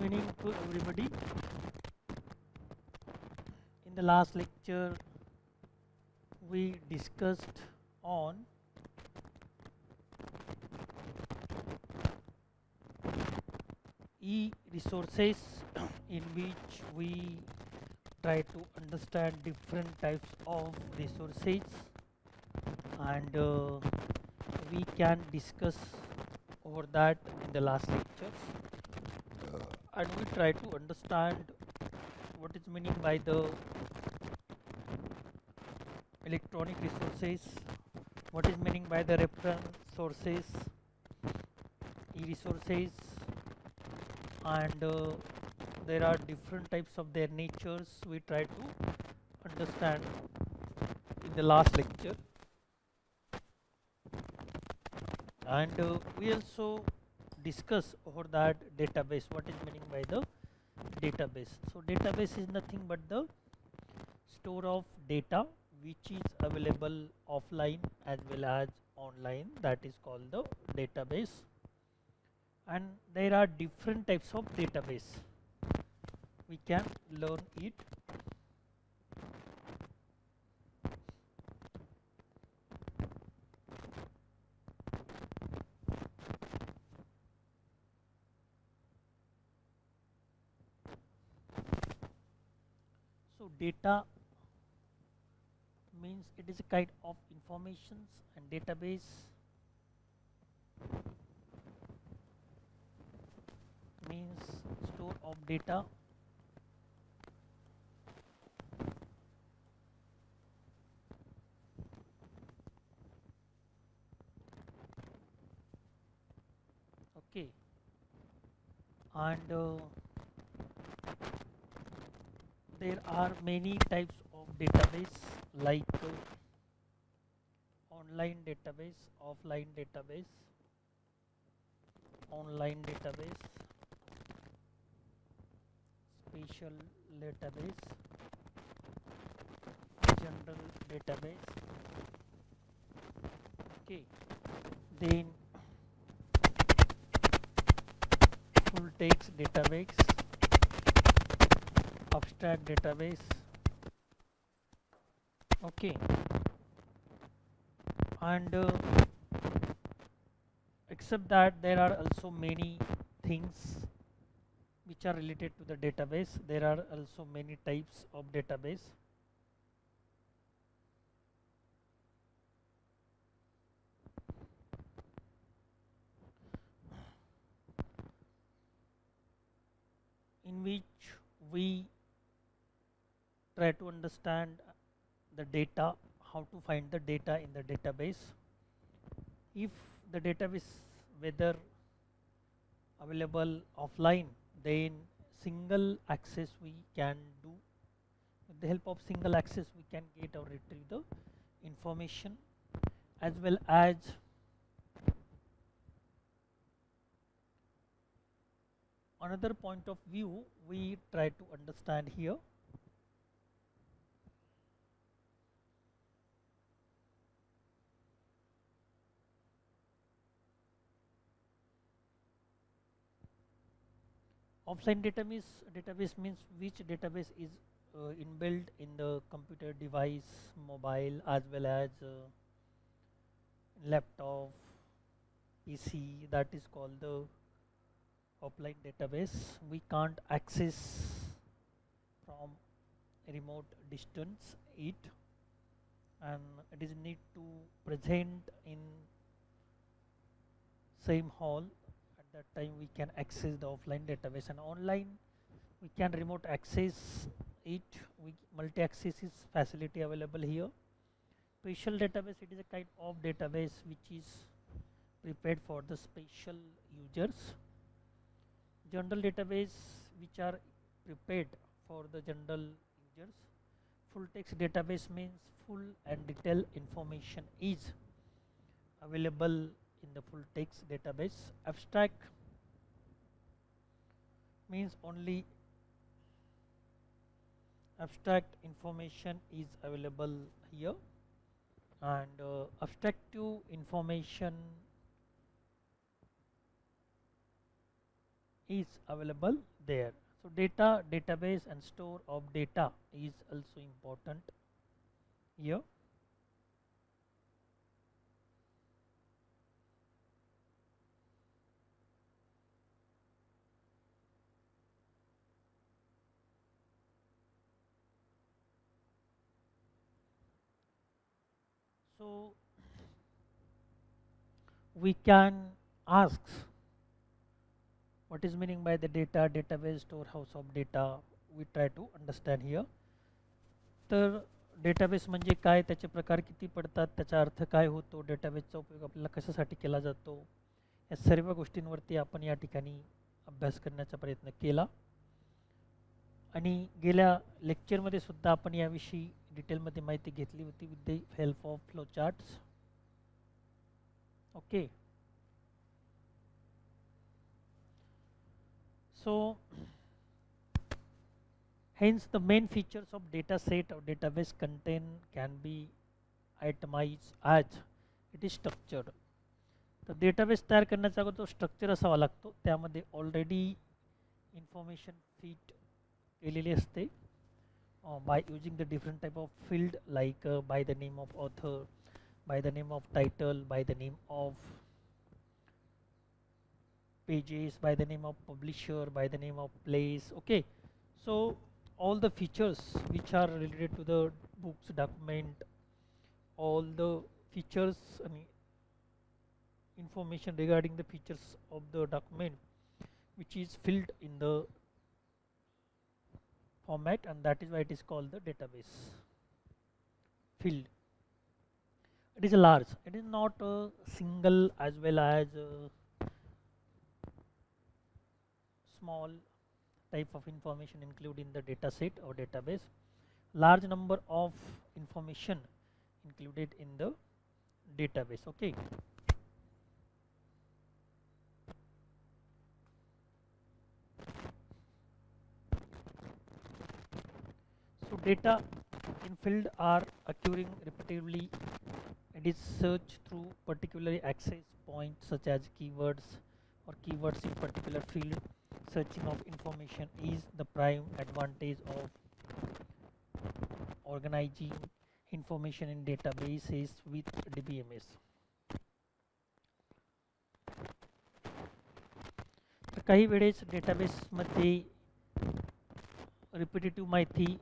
evening to everybody. In the last lecture we discussed on e-resources in which we try to understand different types of resources, and we can discuss over that in the last lectures, and we try to understand what is meaning by the electronic resources, what is meaning by the reference sources, e-resources, and there are different types of their natures we try to understand in the last lecture. And we also discuss over that database, what is meaning by the database. So database is nothing but the store of data which is available offline as well as online, that is called the database. And there are different types of database, we can learn it. So data means it is a kind of informations, and database means store of data. Okay, and there are many types of database, like online database, offline database, online database, spatial database, general database. Okay, then full text database, abstract database. Okay, and except that there are also many things which are related to the database. There are also many types of database. In which we try to understand the data, how to find the data in the database. If the database whether available offline, then single access we can do. With the help of single access we can get or retrieve the information, as well as another point of view we try to understand here. Offline database means which database is inbuilt in the computer device, mobile, as well as laptop, PC. That is called the offline database. We can't access from a remote distance it, and it is need to present in same hall. At that time we can access the offline database, and online we can remote access it. We multi-access is facility available here. Spatial database, it is a kind of database which is prepared for the special users. General database, which are prepared for the general users. Full text database means full and detailed information is available in the full text database. Abstract means only abstract information is available here, and abstractive information is available there. So data, database and store of data is also important here. So we can ask what is meaning by the data, database, storehouse of data. We try to understand here. तर database म्हणजे काय, त्याचे प्रकार किती पडतात, त्याचा अर्थ काय होतो, डेटाबेसचा उपयोग आपल्याला कशासाठी केला जातो, या सर्व गोष्टींवरती आपण या ठिकाणी अभ्यास करण्याचा प्रयत्न केला. आणि गेल्या लेक्चरमध्ये सुद्धा आपण याविषयी डिटेलमध्ये माहिती घेतली होती with the help of flow charts. Okay. So hence the main features of data set or database content can be itemized as it is structured. तर डेटाबेस तयार करण्याचा अगोदर तो स्ट्रक्चर असावा लागतो, त्यामध्ये ऑलरेडी इन्फॉर्मेशन फिट केलेली असते by using the different type of field like by the name of author, by the name of title, by the name of pages, by the name of publisher, by the name of place. Okay, so all the features which are related to the books document, all the features, I mean information regarding the features of the document which is filled in the format, and that is why it is called the database field. It is a large, it is not a single as well as small type of information included in the data set or database. Large number of information included in the database. Okay. So data in field are occurring repetitively. It is searched through particularly access points such as keywords or keywords in particular field. Searching of information is the prime advantage of organizing information in databases with DBMS. तर काही वेळेस डेटाबेसमध्ये repetitive माहिती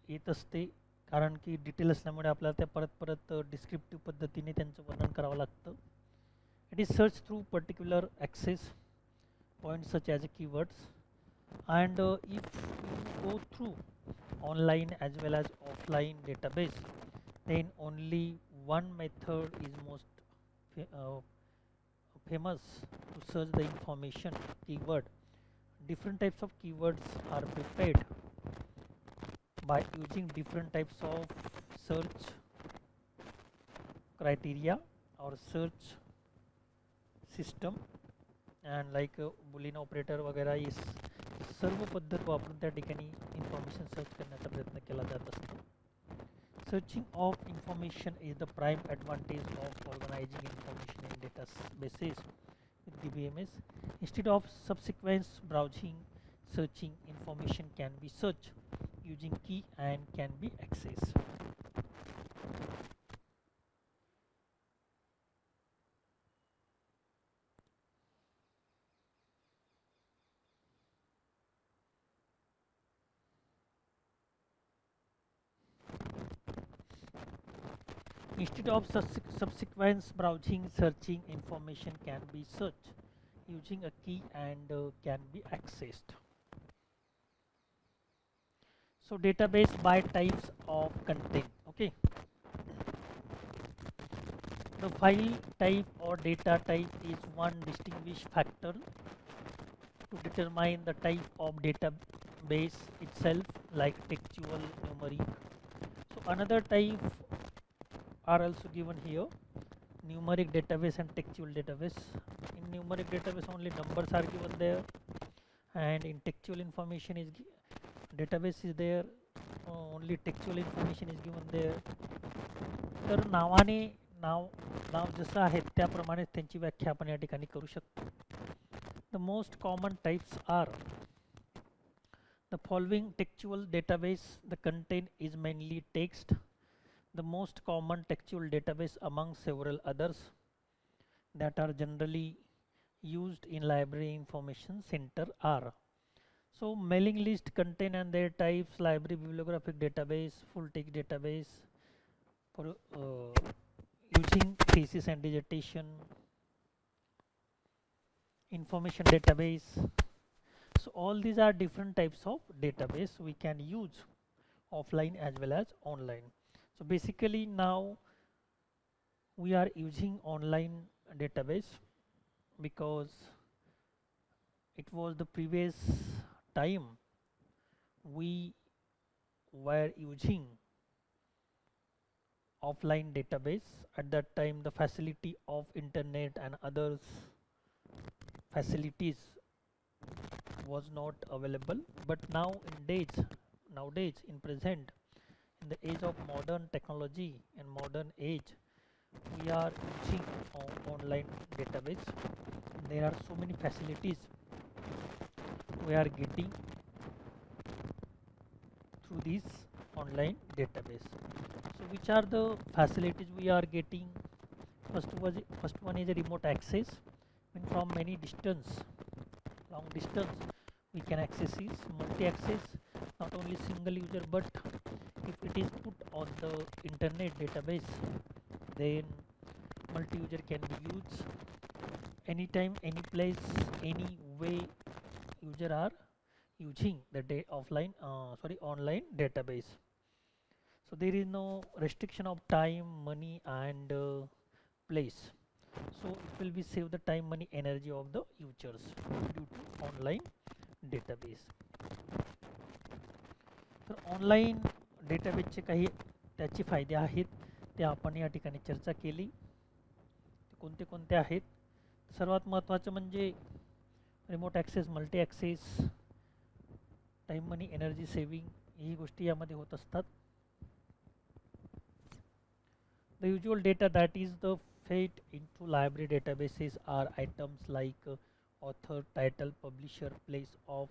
येत असते, कारण की detail असल्यामुळे आपल्याला त्या परत परत डिस्क्रिप्टिव्ह पद्धतीने त्यांचं वर्णन करावं लागतं. It is search through particular access points such as keywords, and if you go through online as well as offline database, then only one method is most famous to search the information, keyword. Different types of keywords are prepared by using different types of search criteria or search system, and like boolean operator वगैरह इस सर्व पद्धत वापरून त्या ठिकाणी information search करण्याचा प्रयत्न केला जात असतो. Searching of information is the prime advantage of organizing information in databases with DBMS. Instead of subsequent browsing, searching information can be searched using key and can be accessed. Instead of subsequent browsing, searching information can be searched using a key and can be accessed. So database by types of content. Okay, the file type or data type is one distinguished factor to determine the type of database itself, like textual, numeric. So another type are also given here, numeric database and textual database. In numeric database only numbers are given there, and in textual information is database is there, only textual information is given there. तर नावाने नाव जसं आहे त्याप्रमाणे त्यांची व्याख्या आपण या ठिकाणी करू शकतो. The most common types are The following textual database, the content is mainly text. The most common textual database among several others that are generally used in library information center are. So mailing list contain and their types, library bibliographic database, full text database for using thesis and dissertation, information database. So all these are different types of database we can use offline as well as online. So basically now we are using online database because it was the previous time we were using offline database. At that time the facility of internet and others facilities was not available, but nowadays in present, in the age of modern technology and modern age, we are using online database. There are so many facilities we are getting through this online database. So which are the facilities we are getting? First one is a remote access. When from many long distance we can access is multi-access, not only single user, but if it is put on the internet database, then multi-user can be used anytime, any place, any way user are using the online database. So there is no restriction of time, money and place. So it will be save the time, money, energy of the users due to online database. तर online डेटाबेसचे काही त्याचे फायदे आहेत ते आपण या ठिकाणी चर्चा केली. कोणते कोणते आहेत? सर्वात महत्त्वाचं म्हणजे remote access, multi access, time, money, energy saving ही गोष्टी यामध्ये होत असतात. The usual data that is the fed into library databases are items like author, title, publisher, place of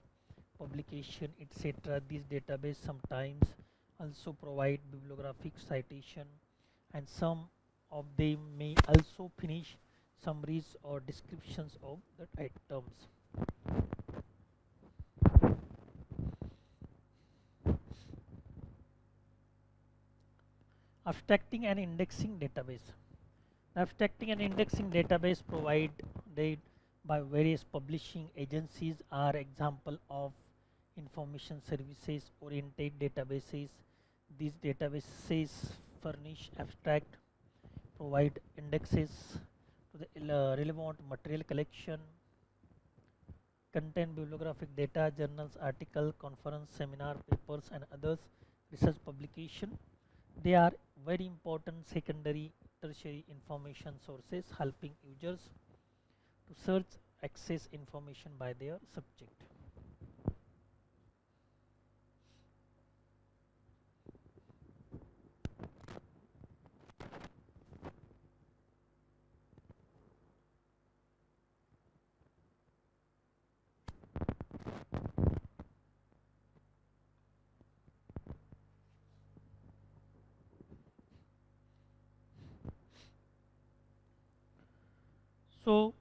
publication, etc. These databases sometimes also provide bibliographic citation, and some of them may also furnish summaries or descriptions of the items. Abstracting and indexing database. The abstracting and indexing database provided by various publishing agencies are example of information services oriented databases. These databases furnish abstract, provide indexes to the relevant material collection, contain bibliographic data, journals, article, conference, seminar, papers and others research publication. They are very important secondary, tertiary information sources helping users to search, access information by their subject. So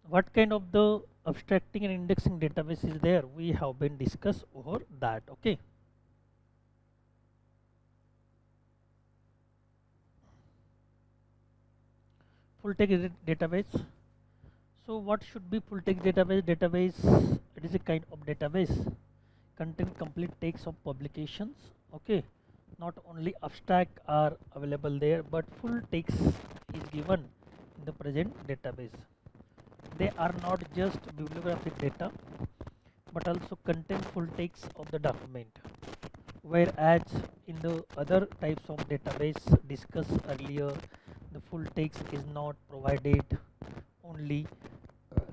what kind of the abstracting and indexing database is there? We have been discussed over that. Okay. Full text database. So what should be full text database? Database, it is a kind of database contain complete text of publications. Okay, not only abstract are available there, but full text is given in the present database. They are not just bibliographic data but also contain full text of the document, whereas in the other types of database discussed earlier, the full text is not provided, only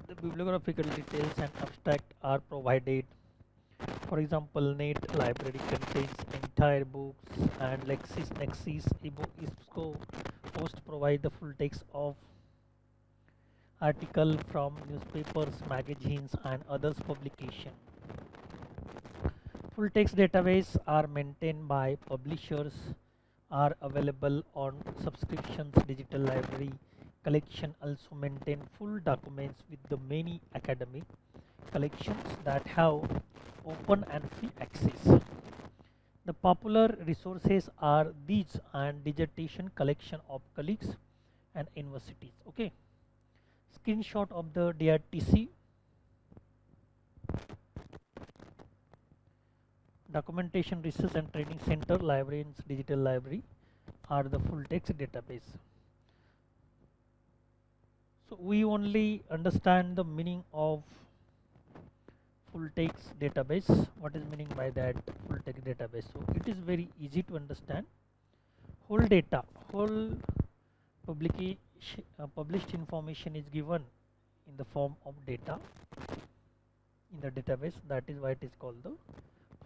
the bibliographical details and abstract are provided. For example, Net library contains entire books and LexisNexis, ISBN host provide the full text of article from newspapers, magazines and others publication. full text database are maintained by publishers, are available on subscriptions. Digital library collection also maintain full documents with the many academic collections that have open and free access. The popular resources are these and dissertation collection of colleagues and universities. Okay, screenshot of the DRTC. Documentation Research and Training Center, Librarians Digital Library are the full text database. So we only understand the meaning of full text database. What is meaning by that full text database? So it is very easy to understand. Whole data, whole published information is given in the form of data in the database. That is why it is called the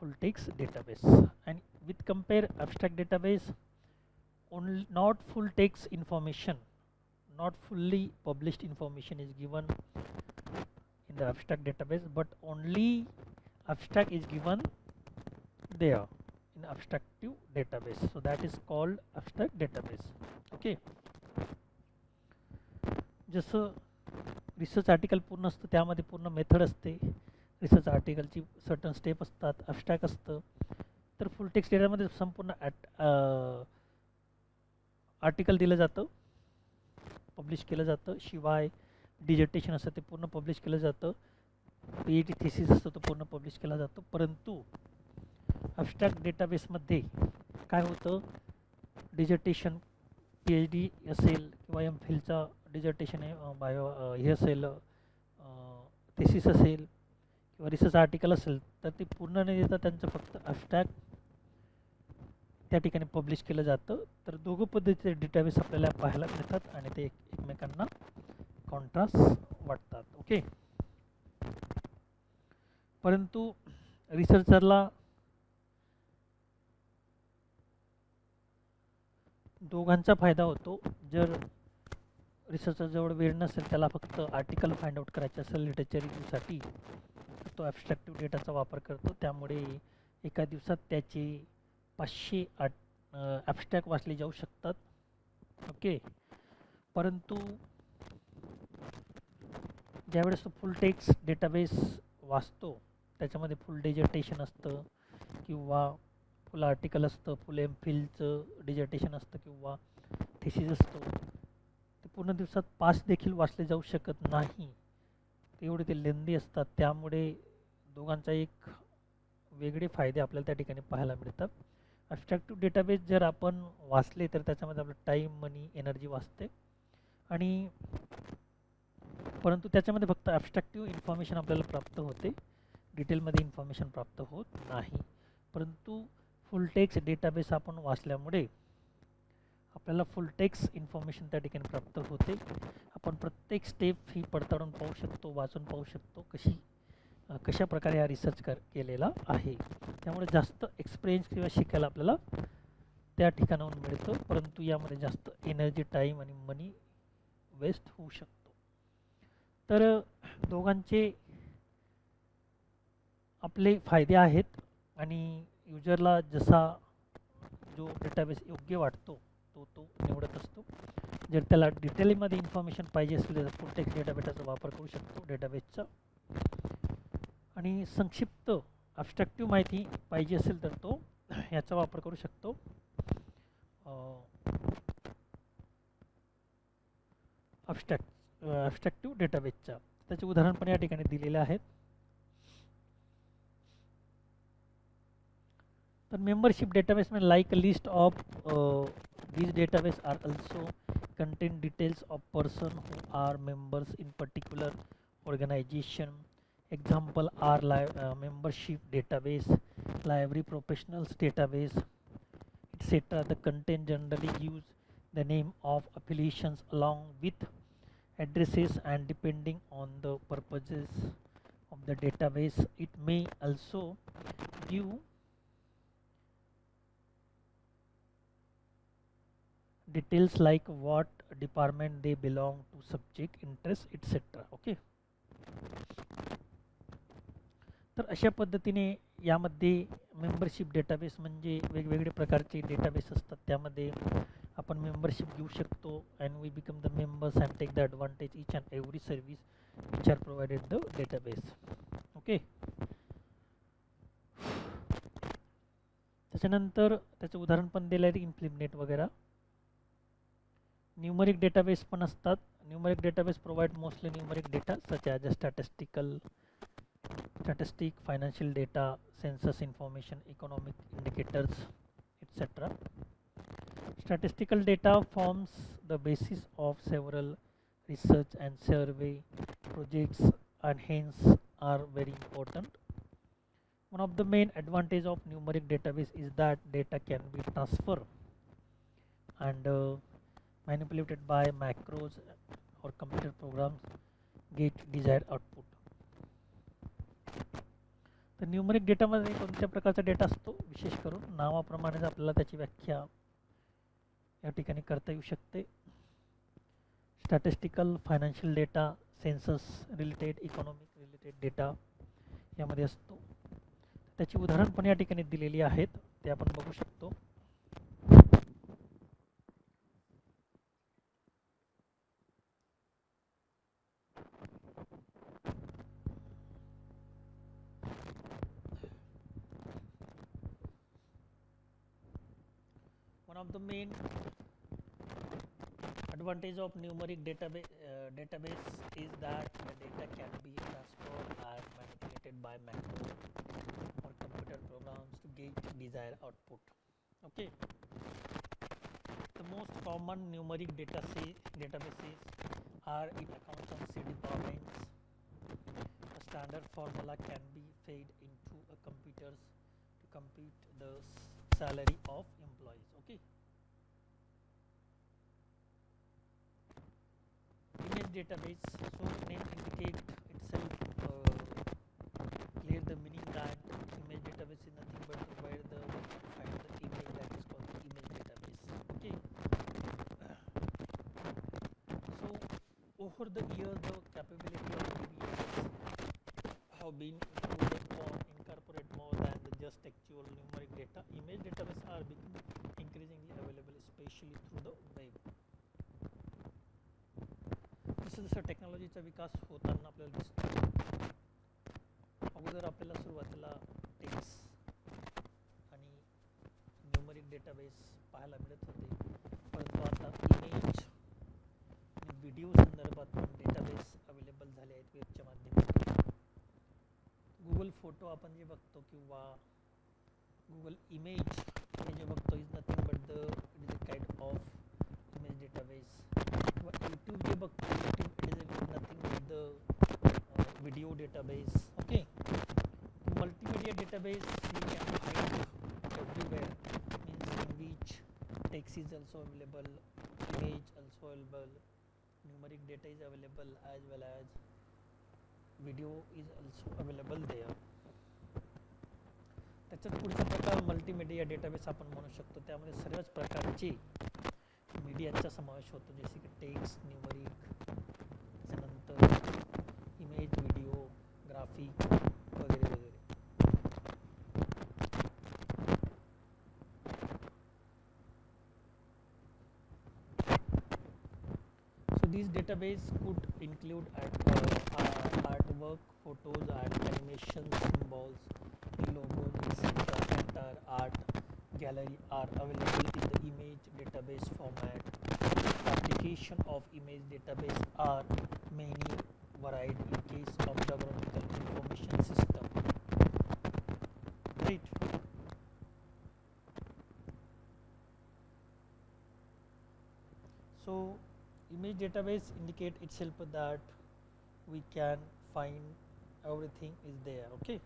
full text database. And with compare abstract database, only not full text information, not fully published information is given in the abstract database, but only abstract is given there in abstractive database. So that is called abstract database. Okay, जसं research article पूर्ण असतं त्यामध्ये पूर्ण method असते, research आर्टिकलची certain step असतात, abstract असतं. तर full text डेटामध्ये संपूर्ण आर्टिकल दिलं जातं, पब्लिश केलं जातं. शिवाय डिजर्टेशन असतं ते पूर्ण पब्लिश केलं जातं, PhD थिसिस असतं तो पूर्ण पब्लिश केला जातो. परंतु ॲब्स्ट्रॅक्ट डेटाबेसमध्ये काय होतं, डिजर्टेशन PhD असेल किंवा MPhilचा डिजर्टेशन हे असेल, थिसिस असेल किंवा रिसर्च आर्टिकल असेल, तर ते पूर्ण न देता त्यांचं फक्त ॲब्स्ट्रॅक्ट त्या ठिकाणी पब्लिश केलं जातं. तर दोघं पद्धतीचे डेटाबेस आपल्याला पाहायला मिळतात आणि ते एकमेकांना कॉन्ट्रास्ट वाटतात. ओके, परंतु रिसर्चरला दोघांचा फायदा होतो. जर रिसर्चर जवळ वेळ नसेल, त्याला फक्त आर्टिकल फाइंड आउट करायचे असेल लिटरेचर रिव्ह्यूसाठी, तो ॲब्स्ट्रॅक्टिव्ह डेटाचा वापर करतो. त्यामुळे एका दिवसात त्याचे 500 ॲब्स्ट्रॅक्ट वाचले जाऊ शकतात. ओके, परंतु ज्यावेळेस तो फुल टेक्स्ट डेटाबेस वाचतो, त्याच्यामध्ये फुल डिजर्टेशन असतं किंवा फुल आर्टिकल असतं, फुल MPhilचं डिजर्टेशन असतं किंवा थिसिस असतो, ते पूर्ण दिवसात 5 देखील वाचले जाऊ शकत नाही, तेवढे ते लेंदी असतात. त्यामुळे दोघांचा एक वेगळे फायदे आपल्याला त्या ठिकाणी पाहायला मिळतात. ॲब्स्ट्रॅक्टिव्ह डेटाबेस जर आपण वाचले तर त्याच्यामध्ये आपलं टाईम, मनी, एनर्जी वाचते, आणि परंतु त्याच्यामध्ये फक्त ॲब्स्ट्रॅक्टिव्ह इन्फॉर्मेशन आपल्याला प्राप्त होते, डिटेलमध्ये इन्फॉर्मेशन प्राप्त होत नाही. परंतु फुल टेक्स्ट डेटाबेस आपण वाचल्यामुळे आपल्याला फुल टेक्स्ट इन्फॉर्मेशन त्या ठिकाणी प्राप्त होते. आपण प्रत्येक स्टेप ही पडताळून पाहू शकतो, वाचून पाहू शकतो कशा प्रकारे हा रिसर्च केलेला आहे. त्यामुळे जास्त एक्सपिरियन्स किंवा शिकायला आपल्याला त्या ठिकाणाहून मिळतं, परंतु यामध्ये जास्त एनर्जी, टाईम आणि मनी वेस्ट होऊ शकतो. तर दोघांचे आपले फायदे आहेत, आणि युजरला जसा जो डेटाबेस योग्य वाटतो तो निवडत असतो. जर त्याला डिटेलमध्ये इन्फॉर्मेशन पाहिजे असेल तर फुल टेक्स्ट डेटाबेसचा वापर करू शकतो डेटाबेसचा, आणि संक्षिप्त ॲब्स्ट्रॅक्टिव्ह माहिती पाहिजे असेल तर तो याचा वापर करू शकतो ॲब्स्ट्रॅक्टिव्ह डेटाबेसचा. त्याचे उदाहरण पण या ठिकाणी दिलेले आहेत. तर मेंबरशिप डेटाबेस में like list of these database are also contain details of person who are members in particular organization. Example are membership database, library professionals database, etc. The content generally use the name of affiliations along with addresses, and depending on the purposes of the database, it may also give details like what department they belong to, subject, interest, etc. Okay, तर अशा पद्धतीने यामध्ये membership database म्हणजे वेगवेगळे प्रकारचे database असतात, त्यामध्ये आपण मेंबरशिप घेऊ शकतो and we become the members and take the advantage each and every service which are provided the database. Okay. त्याच्यानंतर त्याचं उदाहरण पण दिलं आहे इम्प्लिमेंट वगैरे. न्यूमरिक डेटाबेस पण असतात. Numeric database provide mostly numeric data such as statistic, financial data, census information, economic indicators, etc. Statistical data forms the basis of several research and survey projects and hence are very important. One of the main advantage of numeric database is that data can be transferred and manipulated by macros or computer programs get desired output. तर numeric डेटामध्ये कोणत्या प्रकारचा data असतो, विशेष करून नावाप्रमाणेच आपल्याला त्याची व्याख्या या ठिकाणी करता येऊ शकते. Statistical, financial data, census related, economic related data यामध्ये असतो. त्याची उदाहरण पण या ठिकाणी दिलेली आहेत, ते आपण बघू शकतो. One of the main advantage of numeric database is that the data can be transferred and manipulated by macro or computer programs to get desired output. Okay. The most common numeric databases are in accountancy departments. A standard formula can be fed into a computers to compute the salary of employees. Okay. Image database, so name indicate itself clear the meaning that image database is nothing but where the find the image, that is called the image database. Okay. So over the years the capability of DBAs have been improved or incorporate more than the just actual numeric data. Image database are becoming increasingly available, especially through the web. जसं टेक्नॉलॉजीचा विकास होताना आपल्याला दिसतो. अगोदर आपल्याला सुरुवातीला text आणि numeric database पाहायला मिळत होते, परंतु आता इमेज आणि व्हिडिओ संदर्भात पण डेटाबेस अवेलेबल झाले आहेत वेबच्या माध्यमातून. गुगल फोटो आपण जे बघतो किंवा गुगल इमेज हे जे बघतो is nothing but the it is a kind of image database. किंवा यूट्यूब जे बघतो YouTube it is nothing but the video database. Okay. Multimedia database you can find everywhere, means in which text is also available, image also available, numeric data is available as well as video is also available there. त्याच्यात पुढचा प्रकार multimedia database आपण म्हणू शकतो. त्यामध्ये सर्वच प्रकारचे मीडियाचा समावेश होतो, जसे की टेक्स्ट, न्यूमरिक, त्याच्यानंतर इमेज, व्हिडिओ, ग्राफिक वगैरे वगैरे. So these database could include artwork, photos and animation, symbols, logos, etc. Entire art gallery are available in the image database format. Application of image database are many varied in case of governmental information system. Right. So image database indicate itself that we can find everything is there. Okay.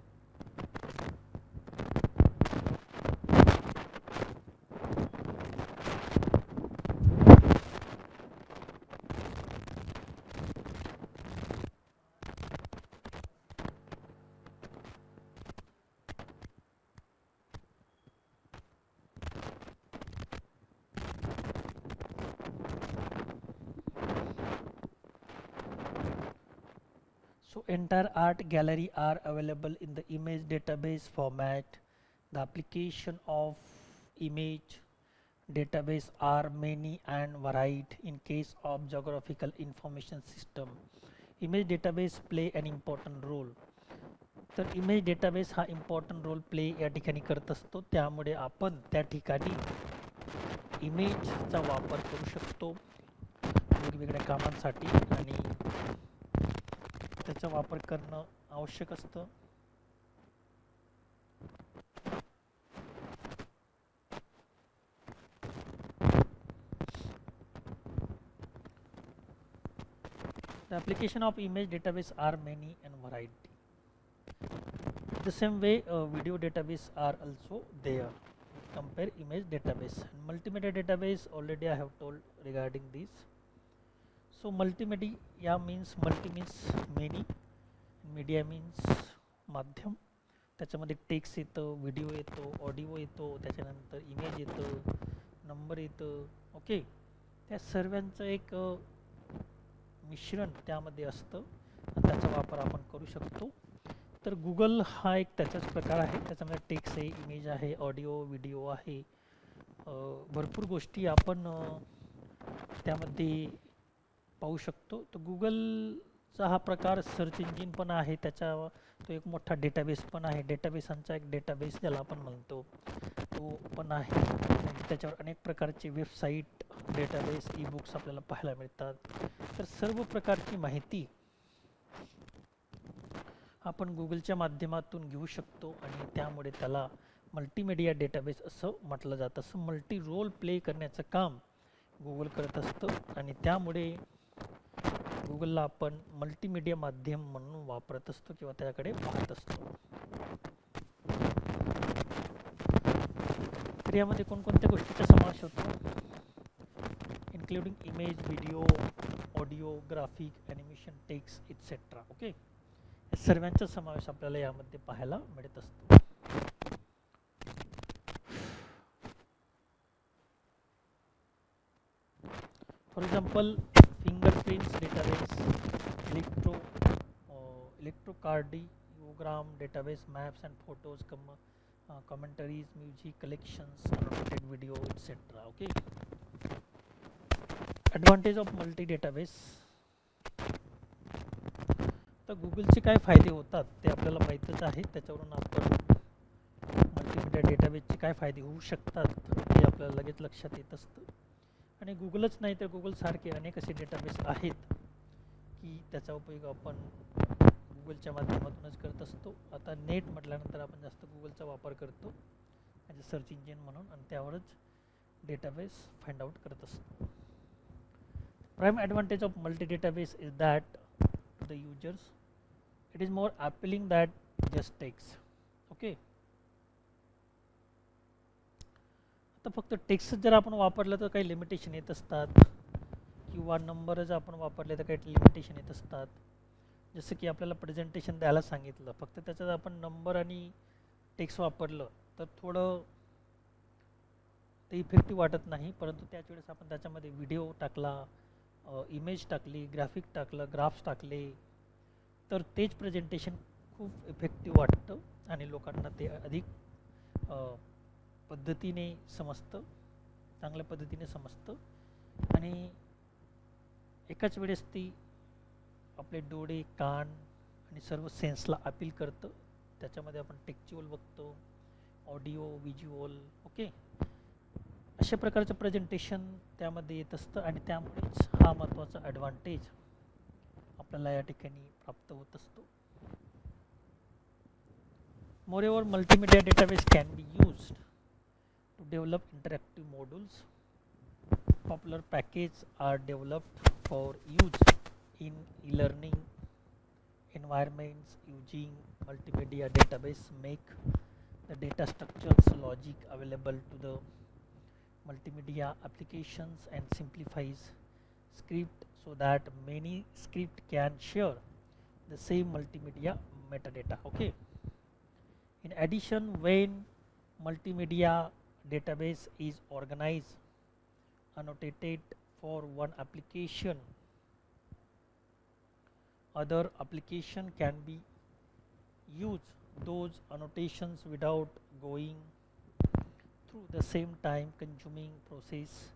So entire art gallery are available in the image database format. The application of image database are many and varied. In case of geographical information system, image database play an important role. तर image database हा important role play या ठिकाणी करत असतो, त्यामुळे आपण त्या ठिकाणी इमेजचा वापर करू शकतो वेगवेगळ्या कामांसाठी आणि त्याचा वापर करणं आवश्यक असतं. The application of image database are many and variety. The same way video database are also there. Compare image database and multimedia database. Already I have told regarding this. So multimedia means many, media means माध्यम. त्याच्यामध्ये text येतं, video येतो, audio येतो, त्याच्यानंतर image येतं, number येतं. Okay, त्या सर्वांचं एक मिश्रण त्यामध्ये असतं, त्याचा वापर आपण करू शकतो. तर गुगल हा एक त्याचाच प्रकार आहे. त्याच्यामध्ये टेक्स्ट आहे, इमेज आहे, ऑडिओ व्हिडिओ आहे, भरपूर गोष्टी आपण त्यामध्ये पाहू शकतो. तर गुगलचा हा प्रकार सर्च इंजिन पण आहे, त्याचा तो एक मोठा डेटाबेस पण आहे. डेटाबेसांचा एक डेटाबेस ज्याला आपण म्हणतो तो पण आहे. त्याच्यावर अनेक प्रकारचे वेबसाईट, डेटाबेस, ई बुक्स आपल्याला पाहायला मिळतात. तर सर्व प्रकारची माहिती आपण गुगलच्या माध्यमातून घेऊ शकतो आणि त्यामुळे त्याला मल्टीमीडिया डेटाबेस असं म्हटलं जातं. असं मल्टी रोल प्ले करण्याचं काम गुगल करत असतं आणि त्यामुळे गुगलला आपण मल्टीमीडिया माध्यम म्हणून वापरत असतो किंवा त्याकडे पाहत असतो. तर यामध्ये कोणकोणत्या गोष्टीचा समावेश होतो? Including image, video, audio, graphic, animation, text et cetera. Okay, या सर्वांचा समावेश आपल्याला यामध्ये पाहायला मिळत असतो. For example fingerprints database, electrocardiogram database, maps and photos, commentaries, music collections, annotated video, etc. Okay, advantage of multi database. तर गुगलचे काय फायदे होतात ते आपल्याला माहीतच आहे. त्याच्यावरून आपण मल्टीमीडिया डेटाबेसचे काय फायदे होऊ शकतात हे आपल्याला लगेच लक्षात येत असतं. आणि गुगलच नाही तर गुगल सारखे अनेक असे डेटाबेस आहेत की त्याचा उपयोग आपण गुगलच्या माध्यमातूनच करत असतो. आता नेट म्हटल्यानंतर आपण जास्त गुगलचा वापर करतो ॲज अ सर्च इंजिन म्हणून आणि त्यावरच डेटाबेस फाइंड आउट करत असतो. Prime advantage of multi database is that to the users it is more appealing that just text. Okay, आता फक्त टेक्स्ट जर आपण वापरलं तर काही लिमिटेशन येत असतात किंवा नंबर जर आपण वापरले तर काही लिमिटेशन येत असतात. जसं की आपल्याला प्रेझेंटेशन द्यायला सांगितलं, फक्त त्याच्यात आपण नंबर आणि टेक्स्ट वापरलं तर थोडं ते इफेक्टिव्ह वाटत नाही. परंतु त्याच वेळेस आपण त्याच्यामध्ये व्हिडिओ टाकला, इमेज टाकली, ग्राफिक टाकलं, ग्राफ्स टाकले तर तेच प्रेझेंटेशन खूप इफेक्टिव्ह वाटतं आणि लोकांना ते अधिक पद्धतीने समजतं, चांगल्या पद्धतीने समजतं आणि एकाच वेळेस ती आपले डोळे, कान आणि सर्व सेन्सला अपील करतं. त्याच्यामध्ये आपण टेक्च्युअल बघतो, ऑडिओ, व्हिज्युअल. ओके, अशा प्रकारचं प्रेझेंटेशन त्यामध्ये येत असतं आणि त्यामुळेच हा महत्त्वाचा ॲडव्हान्टेज आपल्याला या ठिकाणी प्राप्त होत असतो. Moreover multimedia database can be used to develop interactive modules. Popular packages are developed for use in e-learning environments. Using multimedia database make the data structures logic available to the multimedia applications and simplifies script so that many script can share the same multimedia metadata. Okay, in addition, when multimedia database is organized annotated for one application, other application can be use those annotations without going through the same time consuming process.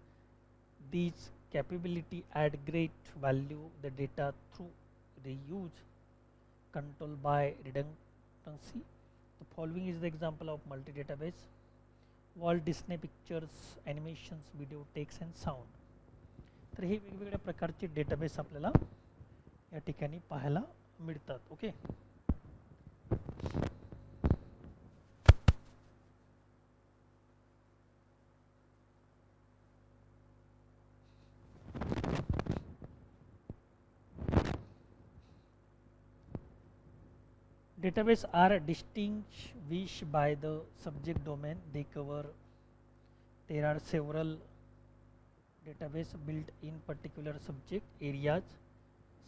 These capability add great value the data through the use control by redundancy. The following is the example of multi-database: Walt Disney Pictures, animations, video, text and sound. तर हे वेगवेगळ्या प्रकारचे database आपल्याला या ठिकाणी पाहायला मिळतात. Okay, database are distinguished by the subject domain they cover. There are several database built in particular subject areas.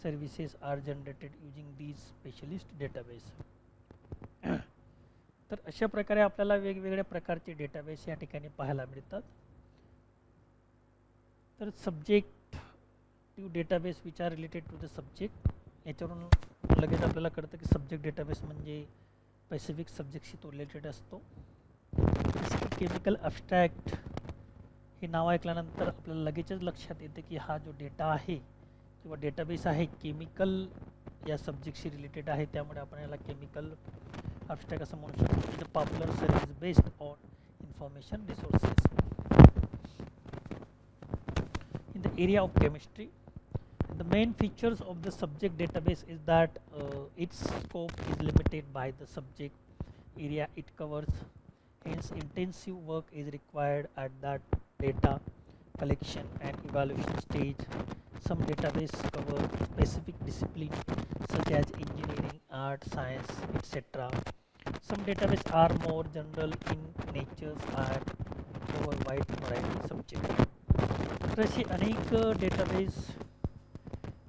Services are generated using these specialist database. तर अशा प्रकारे आपल्याला वेगवेगळ्या प्रकारचे डेटाबेस या ठिकाणी पाहायला मिळतात. तर subjective database which are related to the subject, याच्यावरून लगेच आपल्याला कळतं की सब्जेक्ट डेटाबेस म्हणजे स्पेसिफिक सब्जेक्टशी तो रिलेटेड असतो. केमिकल अब्स्ट्रॅक्ट हे नाव ऐकल्यानंतर आपल्याला लगेचच लक्षात येते की हा जो डेटा आहे किंवा डेटाबेस आहे केमिकल या सब्जेक्टशी रिलेटेड आहे, त्यामुळे आपण याला केमिकल अब्स्ट्रॅक्ट असं म्हणू शकतो. The popular service based on information resources in the area of chemistry. The main features of the subject database is that its scope is limited by the subject area it covers. Hence, intensive work is required at that data collection and evaluation stage. Some database cover specific discipline such as engineering, art, science, etc. Some database are more general in nature and cover wide variety subject. तर अशी अनेक database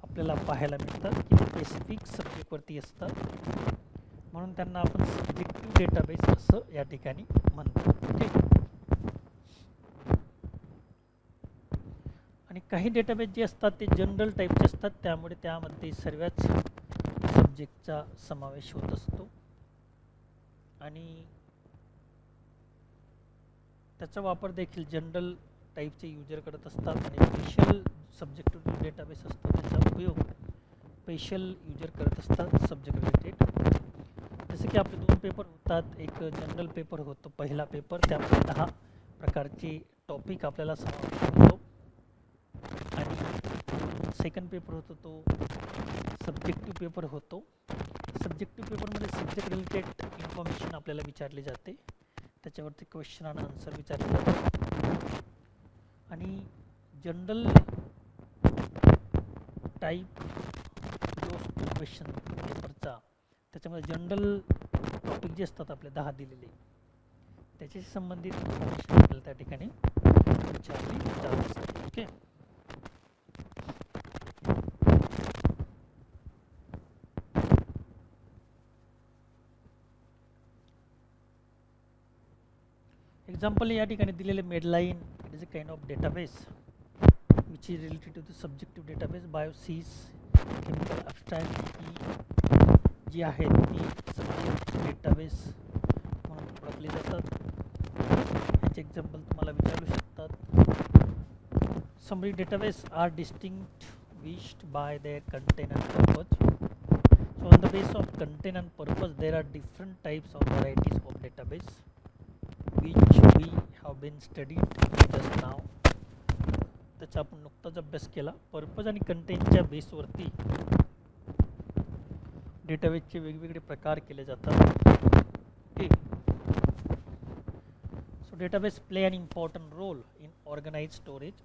आपल्याला पाहायला मिळतात की ते specific सब्जेक्टवरती असतात, म्हणून त्यांना आपण सब्जेक्टिव्ह डेटाबेस असं या ठिकाणी म्हणतो. ठीक, आणि काही डेटाबेस जे असतात ते जनरल टाईपचे असतात, त्यामुळे त्यामध्ये सर्वच सब्जेक्टचा समावेश होत असतो आणि त्याचा वापर देखील जनरल टाईपचे युजर करत असतात. आणि स्पेशल सब्जेक्टिव्ह डेटाबेस असतो त्याचा उपयोग स्पेशल युजर करत असतात सब्जेक्ट रिलेटेड. जसे की आपले दोन पेपर होतात, एक जनरल पेपर होतो पहिला पेपर, त्यामध्ये 10 प्रकारचे टॉपिक आपल्याला समावेश होतो, आणि सेकंड पेपर होतो तो सब्जेक्टिव्ह पेपर होतो. सब्जेक्टिव्ह पेपरमध्ये सब्जेक्ट रिलेटेड इन्फॉर्मेशन आपल्याला विचारली जाते, त्याच्यावरती क्वेश्चन आणि आन्सर विचारले जातात. आणि जनरल टाईप जो क्वेश्चन पेपरचा, त्याच्यामध्ये जनरल टॉपिक जे असतात आपले 10 दिलेले, त्याच्याशी संबंधित इन्फॉर्मेशन आपल्याला त्या ठिकाणी विचारली जात असते. ओके, एक्झाम्पल या ठिकाणी दिलेले Medline, it is a kind of database which is related to the subjective database. BioSys, chemical abstract ही जी आहे ती सब्जेक्ट डेटाबेस म्हणून ओळखली जातात. ह्याचे एक्झाम्पल तुम्हाला विचारू शकतात. Summary database are distinguished by their content and purpose. So on the basis of content and purpose, there are different types of varieties of database which we have been studied just now. त्याचा आपण नुकताच अभ्यास केला. Purpose आणि कंटेंटच्या बेसवरती डेटाबेसचे वेगवेगळे प्रकार केले जातात. Okay, so database play an important role in organised storage,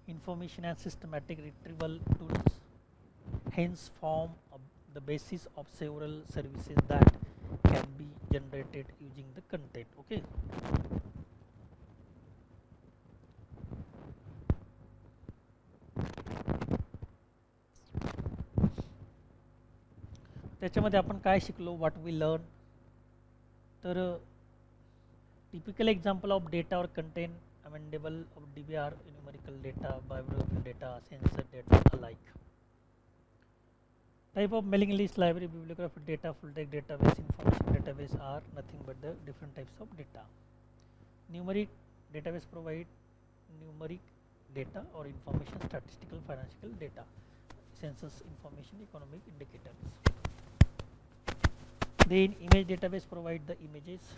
information and systematic retrieval tools, hence form the basis of several services that can be generated using the content. Okay, त्याच्यामध्ये आपण काय शिकलो, what we learn. तर typical example of data और content amendable of DBR, numerical data, bibliographical data, sensor data alike. Type of mailing list, library, bibliographic data, full text database, information database are nothing but the different types of data. Numeric database provide numeric data or information, statistical, financial data, census information, economic indicators. Then image database provide the images.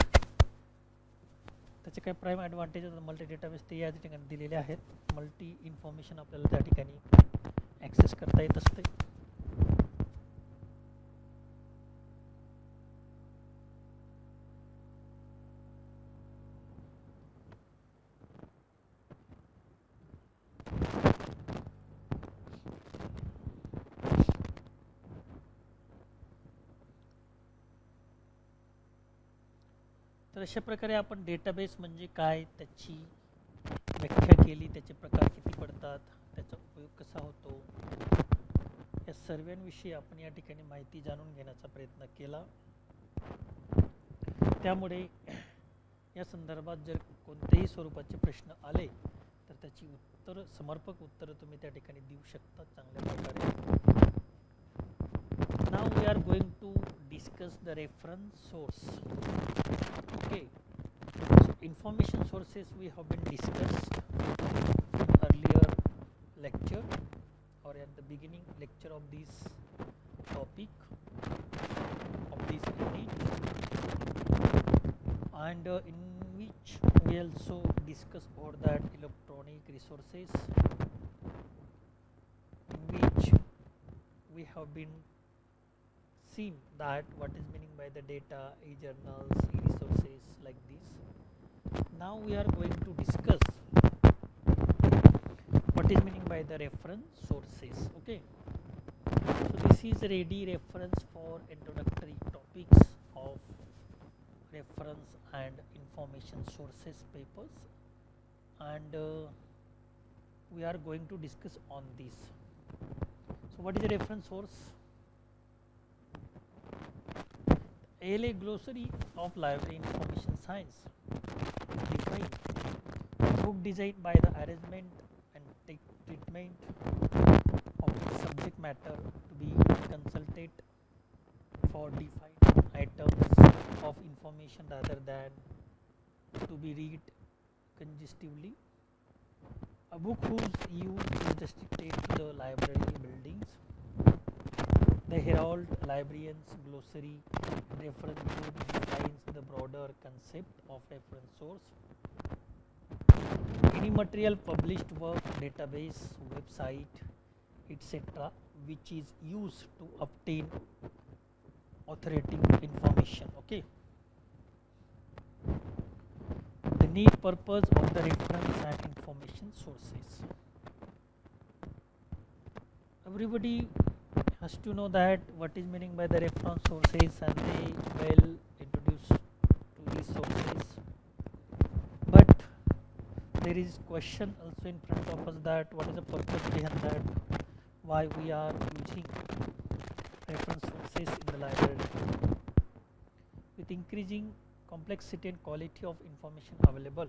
त्याचे काय prime advantages multi database ते या ठिकाणी दिलेले आहेत. Multi information आपल्याला त्या ठिकाणी ॲक्सेस करता येत असते. तर अशा प्रकारे आपण डेटाबेस म्हणजे काय त्याची व्याख्या केली, त्याचे प्रकार किती पडतात, त्याचा उपयोग कसा होतो, या सर्वांविषयी आपण या ठिकाणी माहिती जाणून घेण्याचा प्रयत्न केला. त्यामुळे या संदर्भात जर कोणतेही स्वरूपाचे प्रश्न आले तर त्याची समर्पक उत्तर तुम्ही त्या ठिकाणी देऊ शकता चांगल्या प्रकारे. Now we are going to discuss the reference source. Okay, so information sources we have been discussed earlier lecture or at the beginning lecture of this topic of this unit, and in which we also discuss about that electronic resources, in which we have been seen that what is meaning by the data, e-journals, e-resources like this. Now we are going to discuss what is meaning by the reference sources. Okay, so this is ready reference for introductory topics of reference and information sources papers, and we are going to discuss on this. So what is a reference source? ALA Glossary of Library Information Science define book designed by the arrangement and treatment of its subject matter to be consulted for defined items of information rather than to be read consecutively. A book whose use is restricted to the library buildings. The Herald Librarian's Glossary reference book defines the broader concept of reference source. Any material, published work, database, website, etc., which is used to obtain authoritative information. Okay. The need purpose of the reference and information sources. Everybody has to know that what is meaning by the reference sources, and they well introduced to these sources, but there is question also in front of us that what is the purpose behind that, why we are using reference sources in the library. With increasing complexity and quality of information available,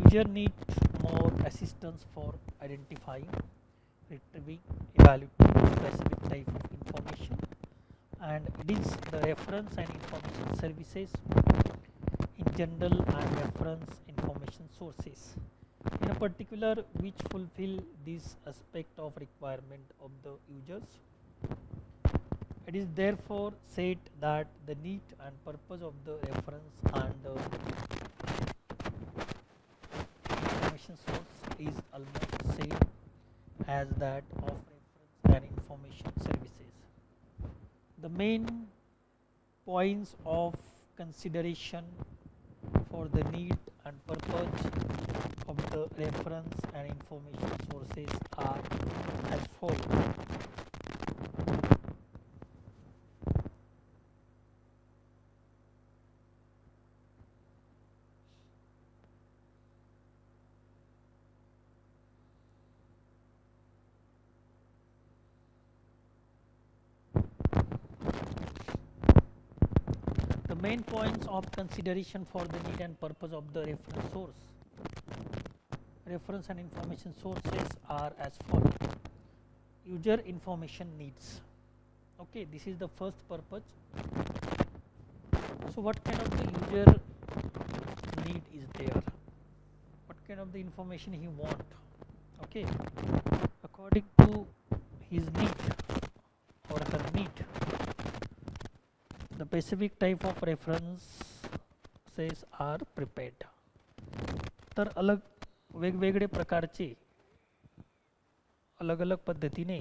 user need more assistance for identifying, retrieving, evaluating specific type of information, and it is the reference and information services in general and reference information sources in a particular which fulfill this aspect of requirement of the users. It is therefore said that the need and purpose of the reference and information source is almost same as that of reference and information services. The main points of consideration for the need and purpose of the reference and information sources are as follows. Main points of consideration for the need and purpose of the reference source. Reference and information sources are as follows. User information needs. Okay, this is the first purpose. So what kind of the user need is there? What kind of the information he want? Okay, according to his need or her need, the specific type of references are prepared. तर अलग वेगवेगळे प्रकारचे अलग अलग पद्धतीने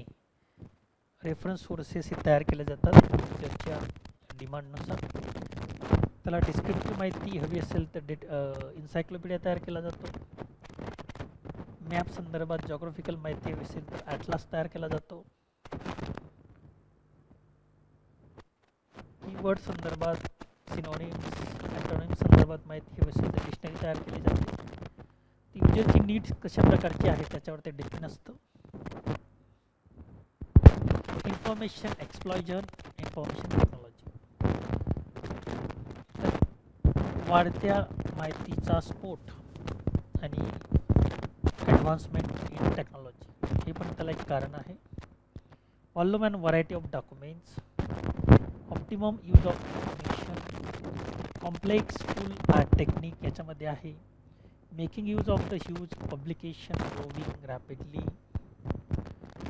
reference sources हे तयार केले जातात यूजरच्या डिमांडनुसार. त्याला डिस्क्रिप्टिव्ह माहिती हवी असेल तर इन्सायक्लोपीडिया तयार केला जातो. मॅप संदर्भात जॉग्राफिकल माहिती हवी असेल तर ॲटलास तयार केला जातो. कीवर्ड संदर्भात सिनोनिम्स ॲटोनिम्स संदर्भात माहिती हवी असेल तर डिक्शनरी तयार केली जाते. ती युजरची नीड्स कशा प्रकारची आहे त्याच्यावर ते डिपेंड असतं. Information explosion information technology. वाढत्या माहितीचा स्फोट आणि ॲडव्हान्समेंट इन टेक्नॉलॉजी हे पण त्याला एक कारण आहे. Volume and variety of documents, optimum use of information, complex tool and technique याच्यामध्ये आहे. Making use of the huge publication growing rapidly,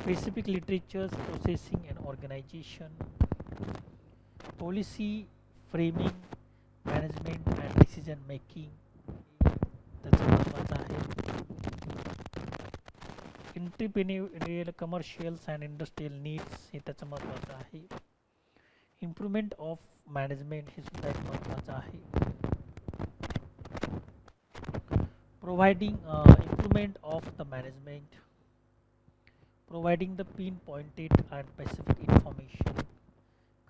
specific literatures processing and organization, policy framing, management and decision making त्याचं महत्त्वाचं आहे. एंटरप्रेन्युरियल commercials and industrial needs हे त्याचं महत्त्वाचं आहे. Improvement of management हे सुद्धा एक महत्त्वाचं आहे. Providing improvement of the management, providing the pinpointed and specific information,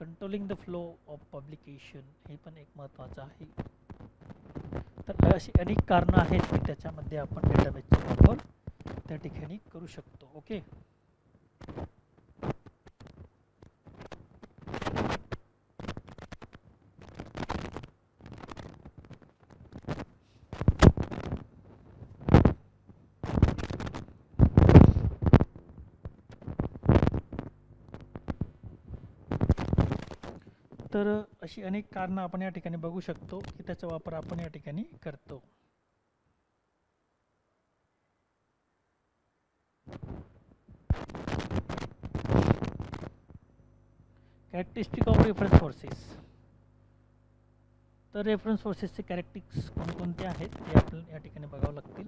controlling the flow of publication हे पण एक महत्त्वाचं आहे. तर अशी अनेक कारणं आहेत की त्याच्यामध्ये आपण डेटाबेसचा वापर त्या ठिकाणी करू शकतो. ओके, तर अशी अनेक कारणं आपण या ठिकाणी बघू शकतो की त्याचा वापर आपण या ठिकाणी करतो. Characteristic of reference sources. तर रेफरन्स सोर्सेसचे कॅरेक्टरिस्टिक्स कोणकोणते आहेत ते आपल्याला या ठिकाणी बघावं लागतील.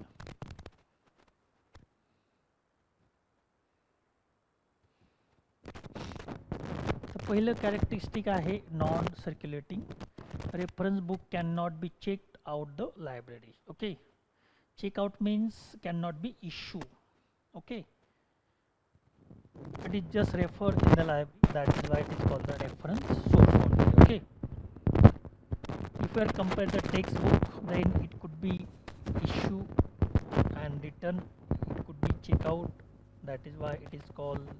पहिलं कॅरेक्टरिस्टिक आहे non circulating. Reference book can not be checked out the library. Okay, checkout means can not be issue. Okay, it is just referred in the library, that is why it is called the reference source only. Okay, if you are compare the textbook, then it could be issue and return, it could be check out, that is why it is called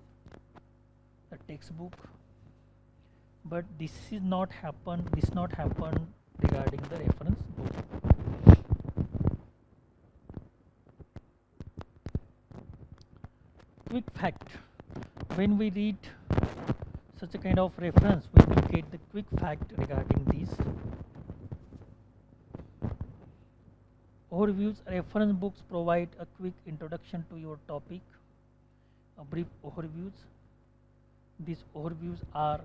the textbook. But this not happen regarding the reference book. Quick fact: when we read such a kind of reference, we will get the quick fact regarding these. Overviews: reference books provide a quick introduction to your topic, a brief overviews. These overviews are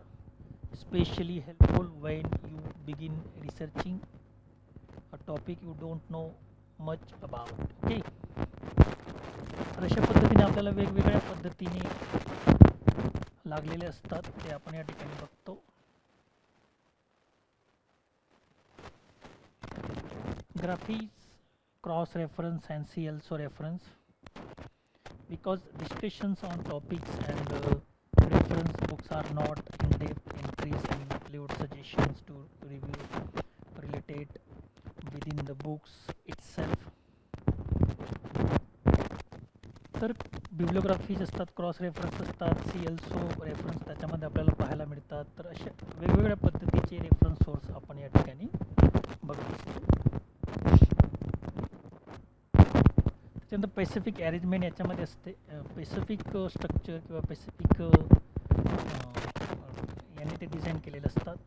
especially helpful when you begin researching a topic you don't know much about. Okay, तर अशा पद्धतीने आपल्याला वेगवेगळ्या पद्धतीने लागलेले असतात ते आपण या ठिकाणी बघतो. Graphics, cross reference and see also reference, because discussions on topics and reference books are not in-depth entries and include suggestions to review related within the books itself. तर बिब्लिओग्राफीज असतात, क्रॉस रेफरन्स असतात, सी ऑल्सो रेफरन्स त्याच्यामध्ये आपल्याला पाहायला मिळतात. तर अशा वेगवेगळ्या पद्धतीचे रेफरन्स सोर्स आपण या ठिकाणी बघू शकतो. त्याच्यानंतर पेसिफिक अरेंजमेंट याच्यामध्ये असते. पेसिफिक स्ट्रक्चर किंवा पेसिफिक यांनी ते डिझाईन केलेले असतात.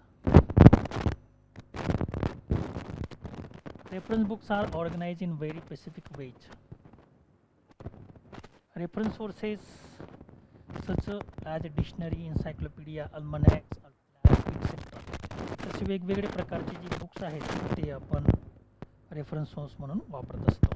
Reference books are organised in very specific ways. Reference sources such as a dictionary, encyclopedia, almanacs, etcetera. तसे वेगवेगळे प्रकारचे जे बुक्स आहेत ते आपण रेफरन्स सोर्स म्हणून वापरत असतो.